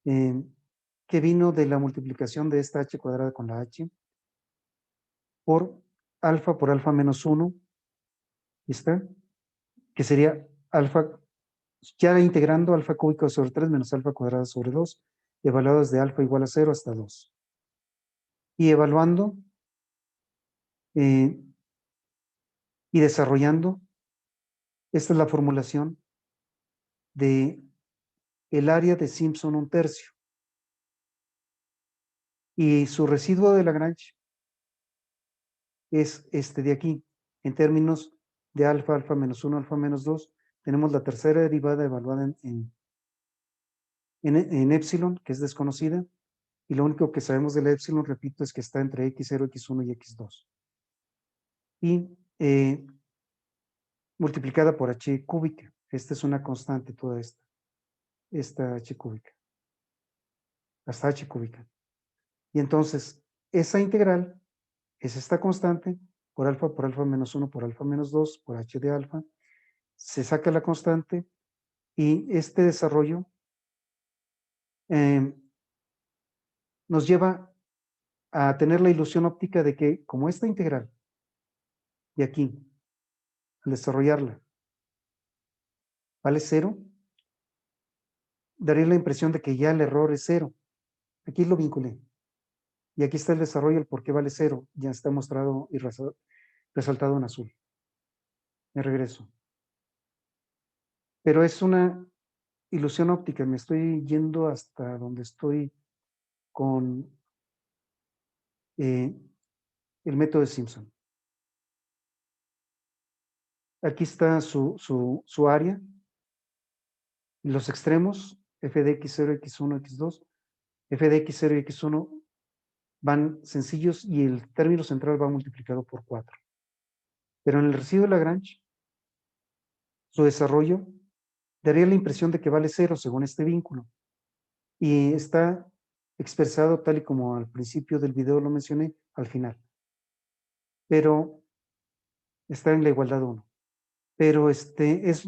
que vino de la multiplicación de esta h cuadrada con la h, por alfa menos 1, ¿está? Que sería alfa, ya integrando alfa cúbico sobre 3 menos alfa cuadrada sobre 2, evaluado desde alfa igual a 0 hasta 2. Y evaluando y desarrollando, esta es la formulación de el área de Simpson 1/3. Y su residuo de Lagrange es este de aquí. En términos de alfa, alfa menos 1, alfa menos 2, tenemos la tercera derivada evaluada en epsilon, que es desconocida, y lo único que sabemos de la epsilon, repito, es que está entre x0, x1 y x2. Y multiplicada por h cúbica. Esta es una constante, toda esta h cúbica, hasta h cúbica. Y entonces, esa integral es esta constante por alfa menos 1, por alfa menos 2, por h de alfa. Se saca la constante y este desarrollo nos lleva a tener la ilusión óptica de que como esta integral de aquí, al desarrollarla, vale 0, daría la impresión de que ya el error es 0. Aquí lo vinculé. Y aquí está el desarrollo, el por qué vale 0. Ya está mostrado y resaltado en azul. Me regreso. Pero es una ilusión óptica. Me estoy yendo hasta donde estoy con el método de Simpson. Aquí está su área. Los extremos, f de x0, x1, x2, f de x0 y x1 van sencillos y el término central va multiplicado por 4. Pero en el residuo de Lagrange, su desarrollo daría la impresión de que vale 0 según este vínculo. Y está expresado tal y como al principio del video lo mencioné, al final. Pero está en la igualdad 1. Pero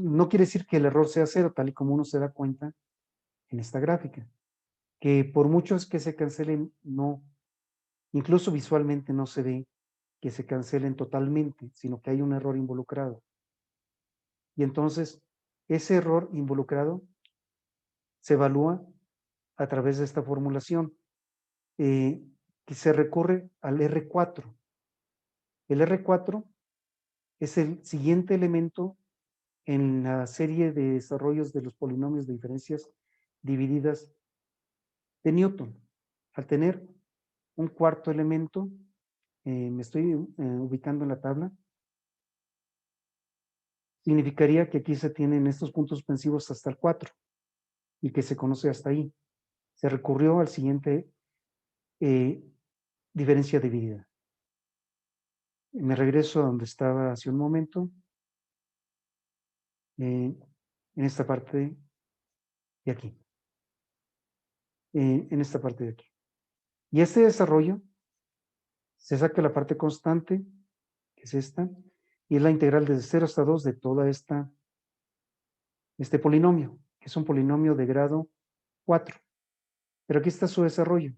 no quiere decir que el error sea 0, tal y como uno se da cuenta en esta gráfica. Que por muchos que se cancelen, no, incluso visualmente no se ve que se cancelen totalmente, sino que hay un error involucrado. Y entonces, ese error involucrado se evalúa a través de esta formulación, que se recurre al R4. El R4 es el siguiente elemento en la serie de desarrollos de los polinomios de diferencias divididas de Newton. Al tener un cuarto elemento, me estoy ubicando en la tabla, significaría que aquí se tienen estos puntos suspensivos hasta el 4 y que se conoce hasta ahí. Se recurrió al siguiente diferencia dividida. Me regreso a donde estaba hace un momento, en esta parte de aquí, en esta parte de aquí. Y este desarrollo se saca la parte constante, que es esta, y es la integral desde 0 hasta 2 de toda este polinomio, que es un polinomio de grado 4. Pero aquí está su desarrollo,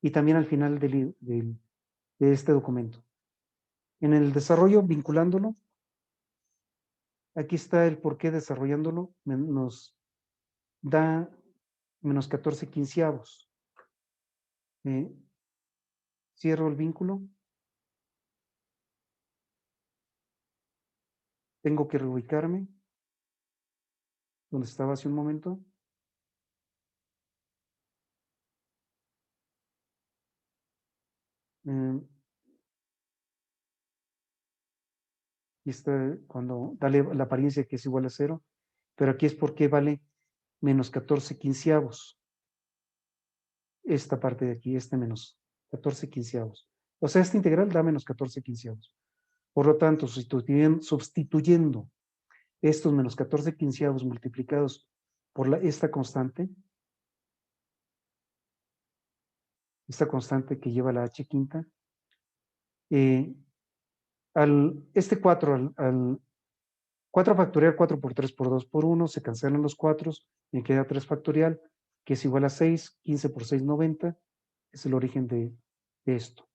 y también al final de este documento. En el desarrollo, vinculándolo, aquí está el por qué desarrollándolo, nos da menos 14 quinceavos. Cierro el vínculo. tengo que reubicarme donde estaba hace un momento. Y está cuando dale la apariencia que es igual a 0, pero aquí es porque vale menos 14 quinceavos. Esta parte de aquí, menos 14 quinceavos. O sea, esta integral da menos 14 quinceavos. Por lo tanto, sustituyendo estos menos 14 quinceavos multiplicados por esta constante que lleva la h quinta, este 4, al 4 factorial, 4 por 3 por 2 por 1, se cancelan los 4, me queda 3 factorial, que es igual a 6, 15 por 6, 90, es el origen de esto.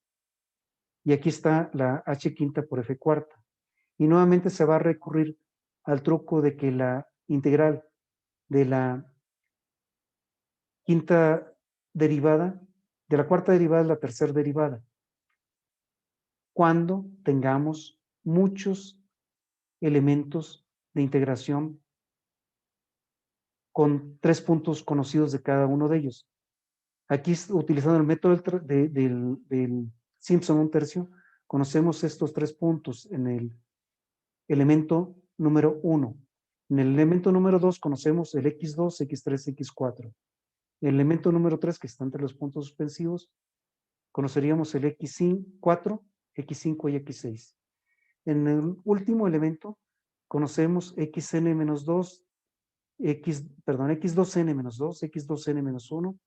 Y aquí está la h quinta por f cuarta. Y nuevamente se va a recurrir al truco de que la integral de la quinta derivada, de la cuarta derivada es la tercera derivada. Cuando tengamos muchos elementos de integración con 3 puntos conocidos de cada uno de ellos. Aquí, utilizando el método del Simpson un tercio, conocemos estos 3 puntos en el elemento número 1. En el elemento número 2 conocemos el x2, x3, x4. El elemento número 3, que está entre los puntos suspensivos, conoceríamos el x4, x5 y x6. En el último elemento conocemos xn-2, x2n-2, x2n-1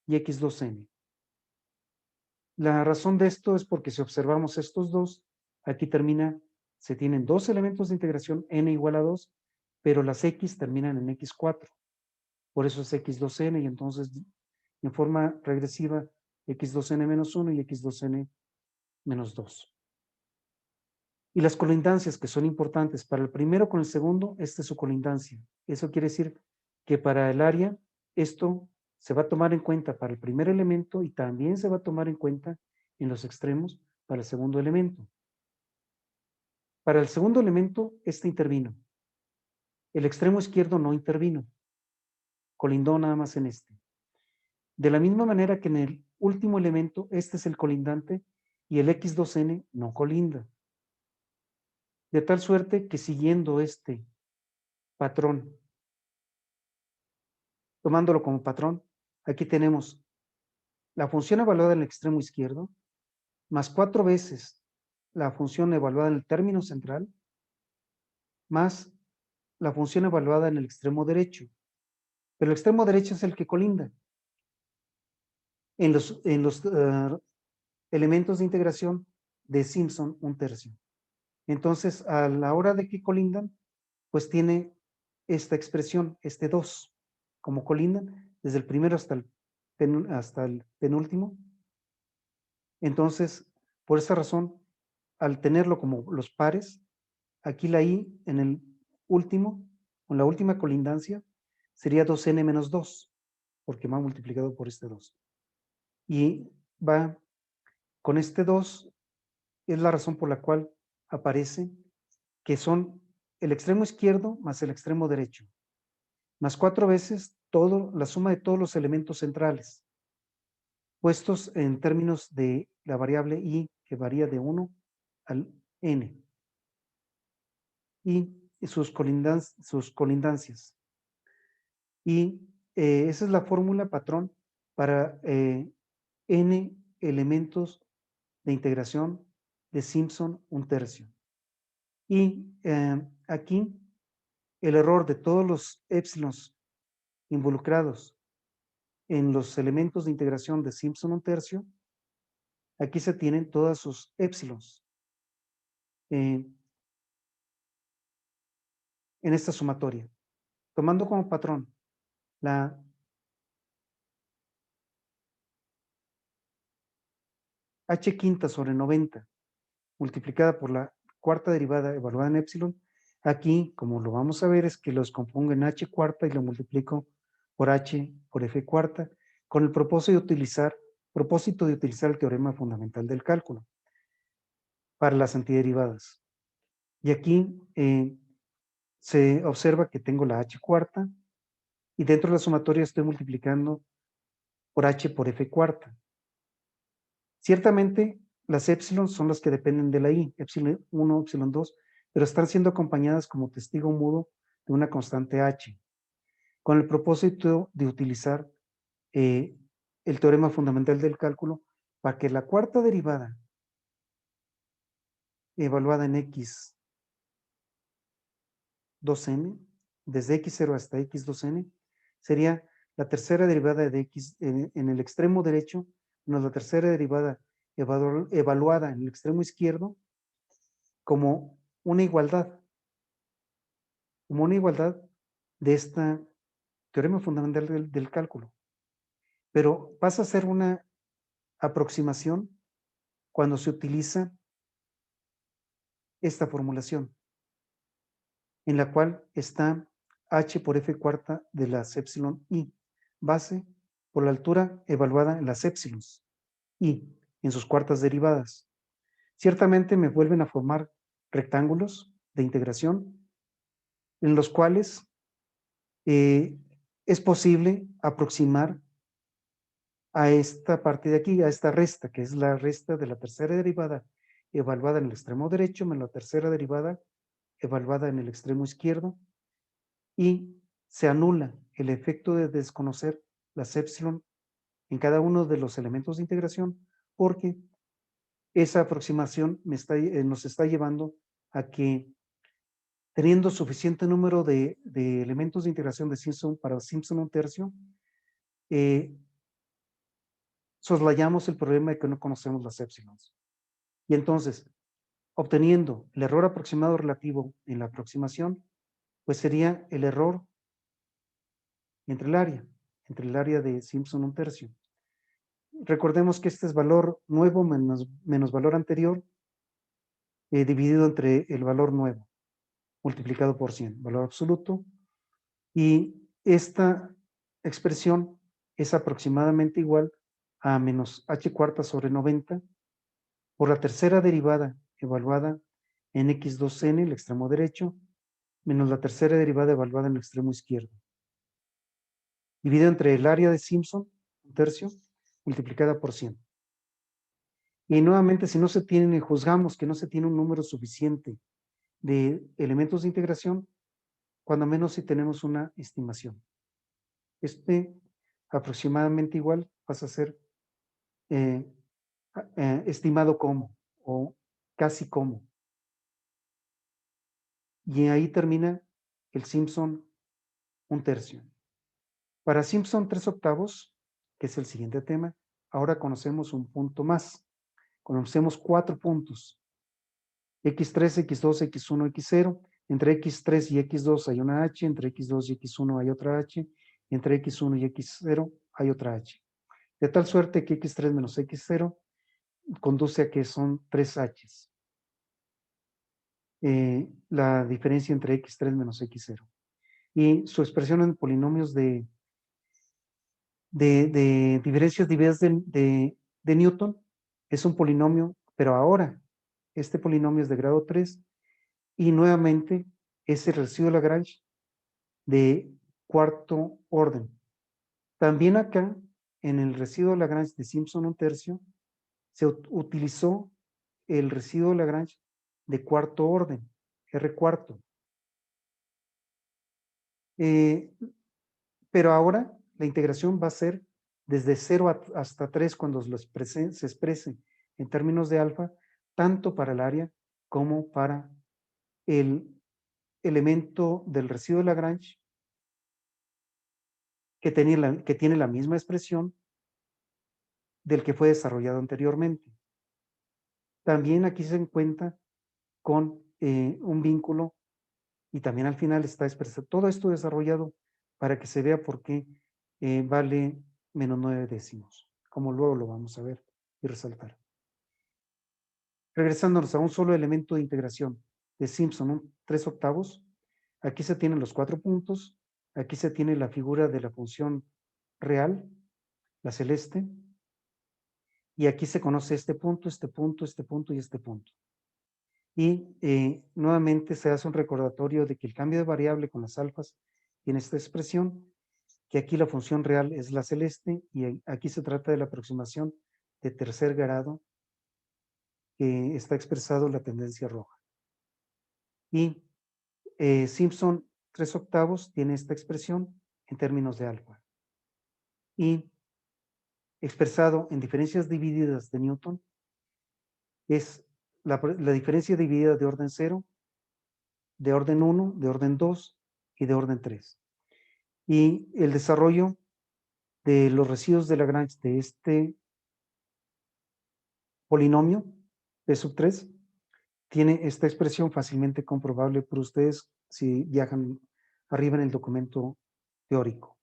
y x2n. La razón de esto es porque si observamos estos dos, aquí se tienen dos elementos de integración, n igual a 2, pero las x terminan en x4. Por eso es x2n y entonces en forma regresiva x2n-1 y x2n-2. Y las colindancias que son importantes para el primero con el segundo, esta es su colindancia. Eso quiere decir que para el área, esto se va a tomar en cuenta para el primer elemento y también se va a tomar en cuenta en los extremos para el segundo elemento. Para el segundo elemento, este intervino. El extremo izquierdo no intervino. Colindó nada más en este. De la misma manera que en el último elemento, este es el colindante y el x2n no colinda. De tal suerte que siguiendo este patrón, tomándolo como patrón, aquí tenemos la función evaluada en el extremo izquierdo, más 4 veces la función evaluada en el término central, más la función evaluada en el extremo derecho. Pero el extremo derecho es el que colinda. En los elementos de integración de Simpson un tercio. Entonces, a la hora de que colindan, pues tiene esta expresión, este 2, como colindan, desde el primero hasta el penúltimo. Entonces, por esa razón, al tenerlo como los pares, aquí la i en el último, con la última colindancia, sería 2n menos 2, porque va multiplicado por este 2. Y va con este 2, es la razón por la cual aparece que son el extremo izquierdo más el extremo derecho, más 4 veces la suma de todos los elementos centrales, puestos en términos de la variable i, que varía de 1 al n, y sus colindancias. Y esa es la fórmula patrón para n elementos de integración de Simpson un tercio. Y aquí el error de todos los épsilos involucrados en los elementos de integración de Simpson un tercio, aquí se tienen todas sus épsilos en esta sumatoria. Tomando como patrón la h quinta sobre 90 multiplicada por la cuarta derivada evaluada en épsilon, aquí, como lo vamos a ver, es que los compongo en h cuarta y lo multiplico por h por f cuarta, con el propósito de utilizar el teorema fundamental del cálculo para las antiderivadas. Y aquí se observa que tengo la h cuarta y dentro de la sumatoria estoy multiplicando por h por f cuarta. Ciertamente, las épsilon son las que dependen de la i, epsilon 1, epsilon 2, pero están siendo acompañadas como testigo mudo de una constante h, con el propósito de utilizar el teorema fundamental del cálculo para que la cuarta derivada evaluada en x 2n, desde x0 hasta x2n, sería la tercera derivada de x en el extremo derecho, menos la tercera derivada evaluada en el extremo izquierdo, como una igualdad de este teorema fundamental del cálculo. Pero pasa a ser una aproximación cuando se utiliza esta formulación, en la cual está h por f cuarta de las epsilon i, base por la altura evaluada en las épsilons i, en sus cuartas derivadas. Ciertamente me vuelven a formar rectángulos de integración en los cuales es posible aproximar a esta parte de aquí, a esta resta, que es la resta de la tercera derivada evaluada en el extremo derecho, menos la tercera derivada evaluada en el extremo izquierdo, y se anula el efecto de desconocer las épsilon en cada uno de los elementos de integración, porque esa aproximación nos está llevando a que, teniendo suficiente número de elementos de integración de Simpson para Simpson un tercio, soslayamos el problema de que no conocemos las épsilons. Y entonces, obteniendo el error aproximado relativo en la aproximación, pues sería el error entre el área de Simpson un tercio. Recordemos que este es valor nuevo menos valor anterior, dividido entre el valor nuevo, multiplicado por 100, valor absoluto. Y esta expresión es aproximadamente igual a menos h cuarta sobre 90 por la tercera derivada evaluada en x2n, el extremo derecho, menos la tercera derivada evaluada en el extremo izquierdo, dividido entre el área de Simpson, un tercio, multiplicada por 100. Y nuevamente, si no se tiene, juzgamos que no se tiene un número suficiente de elementos de integración, cuando menos si tenemos una estimación. Este aproximadamente igual pasa a ser estimado como, o casi como. Y ahí termina el Simpson un tercio. Para Simpson 3/8, que es el siguiente tema, ahora conocemos un punto más. Conocemos 4 puntos. X3, X2, X1, X0. Entre X3 y X2 hay una H, entre X2 y X1 hay otra H, y entre X1 y X0 hay otra H. De tal suerte que X3 menos X0 conduce a que son 3 H's. La diferencia entre X3 menos X0. Y su expresión en polinomios de diferencias divididas de Newton es un polinomio, pero ahora este polinomio es de grado 3 y nuevamente es el residuo de Lagrange de cuarto orden. También acá, en el residuo de Lagrange de Simpson un tercio, se utilizó el residuo de Lagrange de cuarto orden, R cuarto. Pero ahora la integración va a ser desde 0 hasta 3 cuando se exprese en términos de alfa, tanto para el área como para el elemento del residuo de Lagrange que tiene la misma expresión del que fue desarrollado anteriormente. También aquí se encuentra con un vínculo y también al final está expresado todo esto desarrollado para que se vea por qué vale menos 9 décimos, como luego lo vamos a ver y resaltar. Regresándonos a un solo elemento de integración de Simpson, un 3/8, aquí se tienen los 4 puntos, aquí se tiene la figura de la función real, la celeste, y aquí se conoce este punto, este punto, este punto y este punto. Y nuevamente se hace un recordatorio de que el cambio de variable con las alfas tiene esta expresión, que aquí la función real es la celeste y aquí se trata de la aproximación de tercer grado que está expresado en la tendencia roja. Y Simpson 3/8 tiene esta expresión en términos de alfa. Y expresado en diferencias divididas de Newton es la diferencia dividida de orden 0, de orden 1, de orden 2 y de orden 3. Y el desarrollo de los residuos de Lagrange de este polinomio P sub 3 tiene esta expresión fácilmente comprobable por ustedes si viajan arriba en el documento teórico.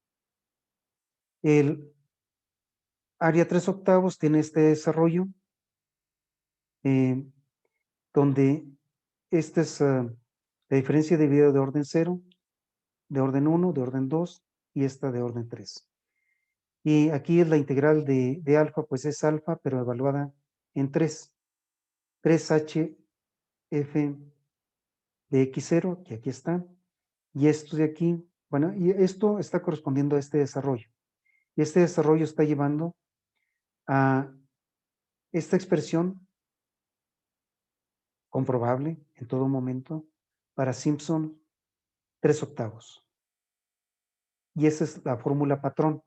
El área 3/8 tiene este desarrollo donde esta es la diferencia dividida de orden 0, de orden 1, de orden 2 y esta de orden 3. Y aquí es la integral de alfa, pues es alfa, pero evaluada en 3. 3h f de x0, que aquí está, y esto de aquí, bueno, y esto está correspondiendo a este desarrollo. Y este desarrollo está llevando a esta expresión comprobable en todo momento para Simpson 3/8. Y esa es la fórmula patrón,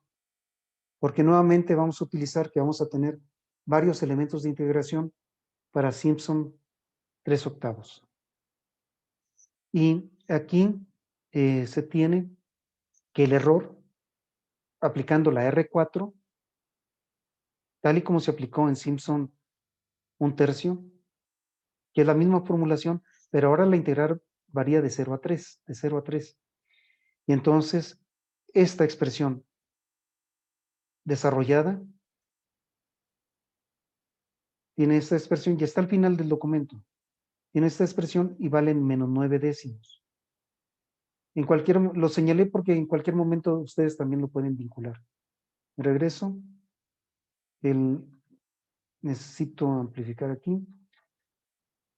porque nuevamente vamos a utilizar que vamos a tener varios elementos de integración para Simpson 3/8. Y aquí se tiene que el error aplicando la R4, tal y como se aplicó en Simpson 1/3, que es la misma formulación, pero ahora la integral varía de 0 a 3, de 0 a 3. Y entonces, esta expresión desarrollada tiene esta expresión y está al final del documento. Tiene esta expresión y vale menos 9 décimos. Lo señalé porque en cualquier momento ustedes también lo pueden vincular. Me regreso. Necesito amplificar aquí.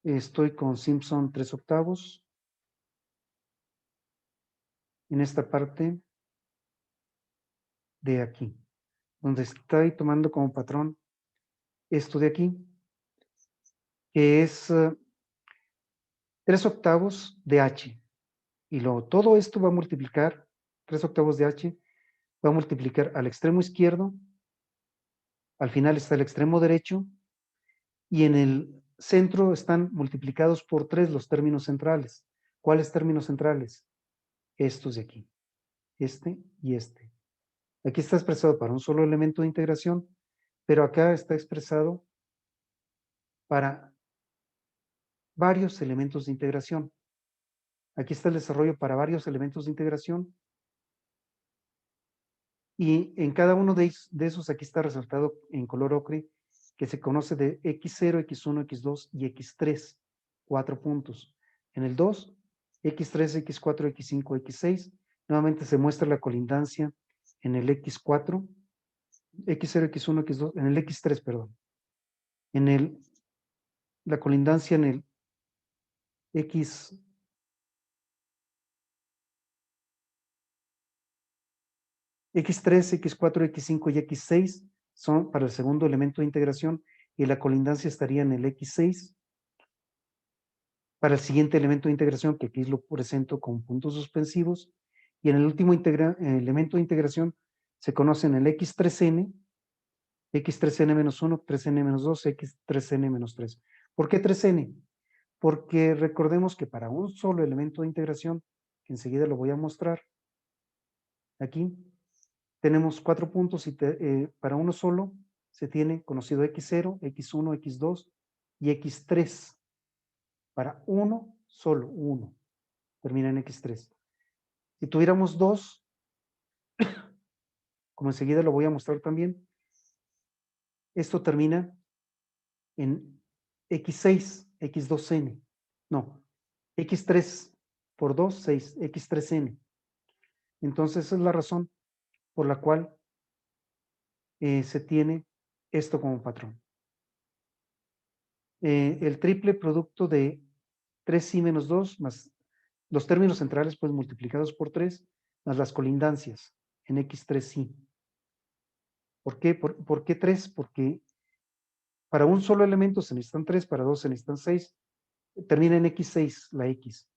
Estoy con Simpson 3/8. En esta parte de aquí, donde estoy tomando como patrón esto de aquí, que es 3/8 de h. Y luego todo esto va a multiplicar, 3/8 de h, va a multiplicar al extremo izquierdo, al final está el extremo derecho, y en el centro están multiplicados por 3 los términos centrales. ¿Cuáles términos centrales? Estos de aquí, este y este. Aquí está expresado para un solo elemento de integración, pero acá está expresado para varios elementos de integración. Aquí está el desarrollo para varios elementos de integración y en cada uno de esos aquí está resaltado en color ocre que se conoce de x0, x1, x2 y x3, 4 puntos. En el 2, x3, x4, x5, x6, nuevamente se muestra la colindancia en el x4, x0, x1, x2, en el x3, perdón. La colindancia en el x3, x4, x5 y x6 son para el segundo elemento de integración y la colindancia estaría en el x6. Para el siguiente elemento de integración, que aquí lo presento con puntos suspensivos, y en el último elemento de integración se conocen el x3n, x3n-1, 3n-2, x3n-3. ¿Por qué 3n? Porque recordemos que para un solo elemento de integración, que enseguida lo voy a mostrar, aquí tenemos 4 puntos y para uno solo se tiene conocido x0, x1, x2 y x3. Para uno solo, uno, termina en x3. Si tuviéramos dos, como enseguida lo voy a mostrar también, esto termina en x6, x2n. No, x3 por 2, 6, x3n. Entonces, esa es la razón por la cual se tiene esto como patrón. El triple producto de 3i menos 2 más los términos centrales, pues multiplicados por 3, más las colindancias en x3i. ¿Por qué? ¿Por qué 3? Porque para un solo elemento se necesitan 3, para dos se necesitan 6. Termina en x6 la x.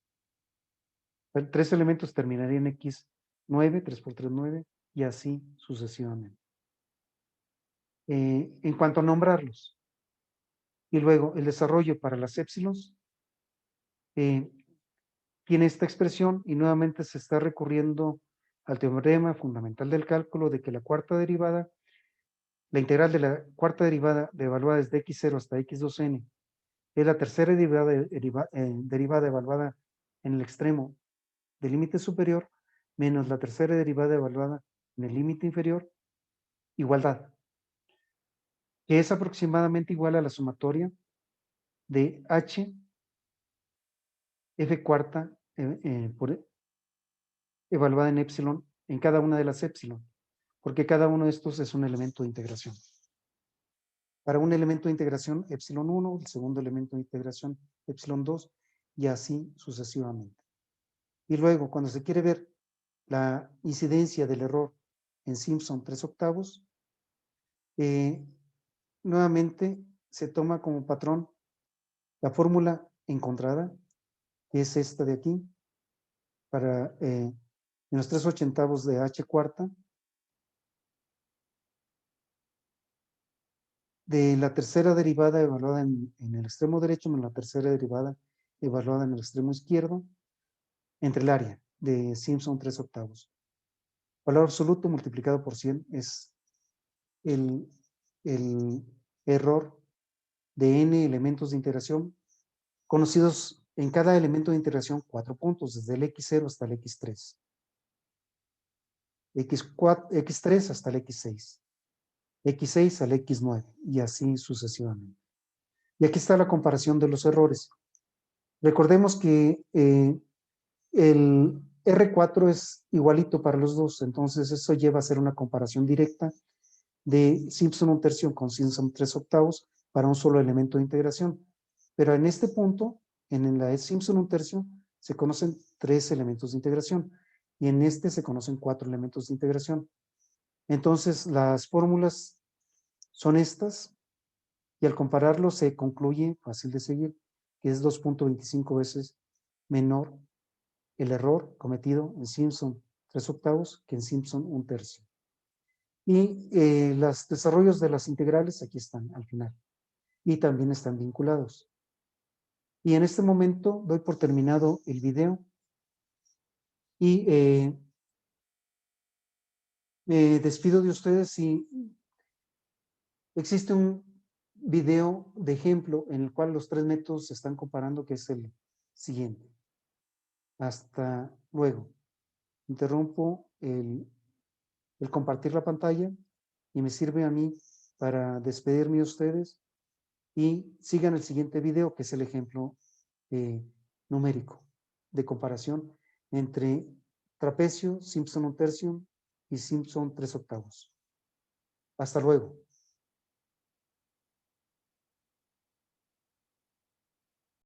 3 elementos terminarían en x9, 3 por 3, 9, y así sucesivamente. En cuanto a nombrarlos. Y luego el desarrollo para las épsilos tiene esta expresión y nuevamente se está recurriendo al teorema fundamental del cálculo de que la cuarta derivada, la integral de la cuarta derivada evaluada desde x0 hasta x2n, es la tercera derivada evaluada en el extremo del límite superior, menos la tercera derivada evaluada en el límite inferior, igualdad, que es aproximadamente igual a la sumatoria de h f cuarta evaluada en epsilon en cada una de las epsilon, porque cada uno de estos es un elemento de integración. Para un elemento de integración epsilon 1, el segundo elemento de integración epsilon 2, y así sucesivamente. Y luego, cuando se quiere ver la incidencia del error en Simpson 3/8, nuevamente se toma como patrón la fórmula encontrada, que es esta de aquí, para menos 3/8 de h cuarta, de la tercera derivada evaluada en el extremo derecho, menos la tercera derivada evaluada en el extremo izquierdo, entre el área de Simpson 3/8. Valor absoluto multiplicado por 100 es el error de n elementos de integración, conocidos en cada elemento de integración 4 puntos, desde el x0 hasta el x3. x3 hasta el x6. x6 al x9 y así sucesivamente. Y aquí está la comparación de los errores. Recordemos que el R4 es igualito para los dos, entonces eso lleva a hacer una comparación directa de Simpson 1/3 con Simpson 3/8 para un solo elemento de integración. Pero en este punto, en la Simpson 1/3, se conocen 3 elementos de integración y en este se conocen 4 elementos de integración. Entonces, las fórmulas son estas y al compararlo se concluye, fácil de seguir, que es 2.25 veces menor el error cometido en Simpson 3/8 que en Simpson 1/3. Y los desarrollos de las integrales aquí están al final. Y también están vinculados. Y en este momento doy por terminado el video y me despido de ustedes y existe un video de ejemplo en el cual los 3 métodos se están comparando, que es el siguiente. Hasta luego. Interrumpo el compartir la pantalla y me sirve a mí para despedirme de ustedes y sigan el siguiente video, que es el ejemplo numérico de comparación entre trapecio, Simpson 1/3 y Simpson 3/8. Hasta luego.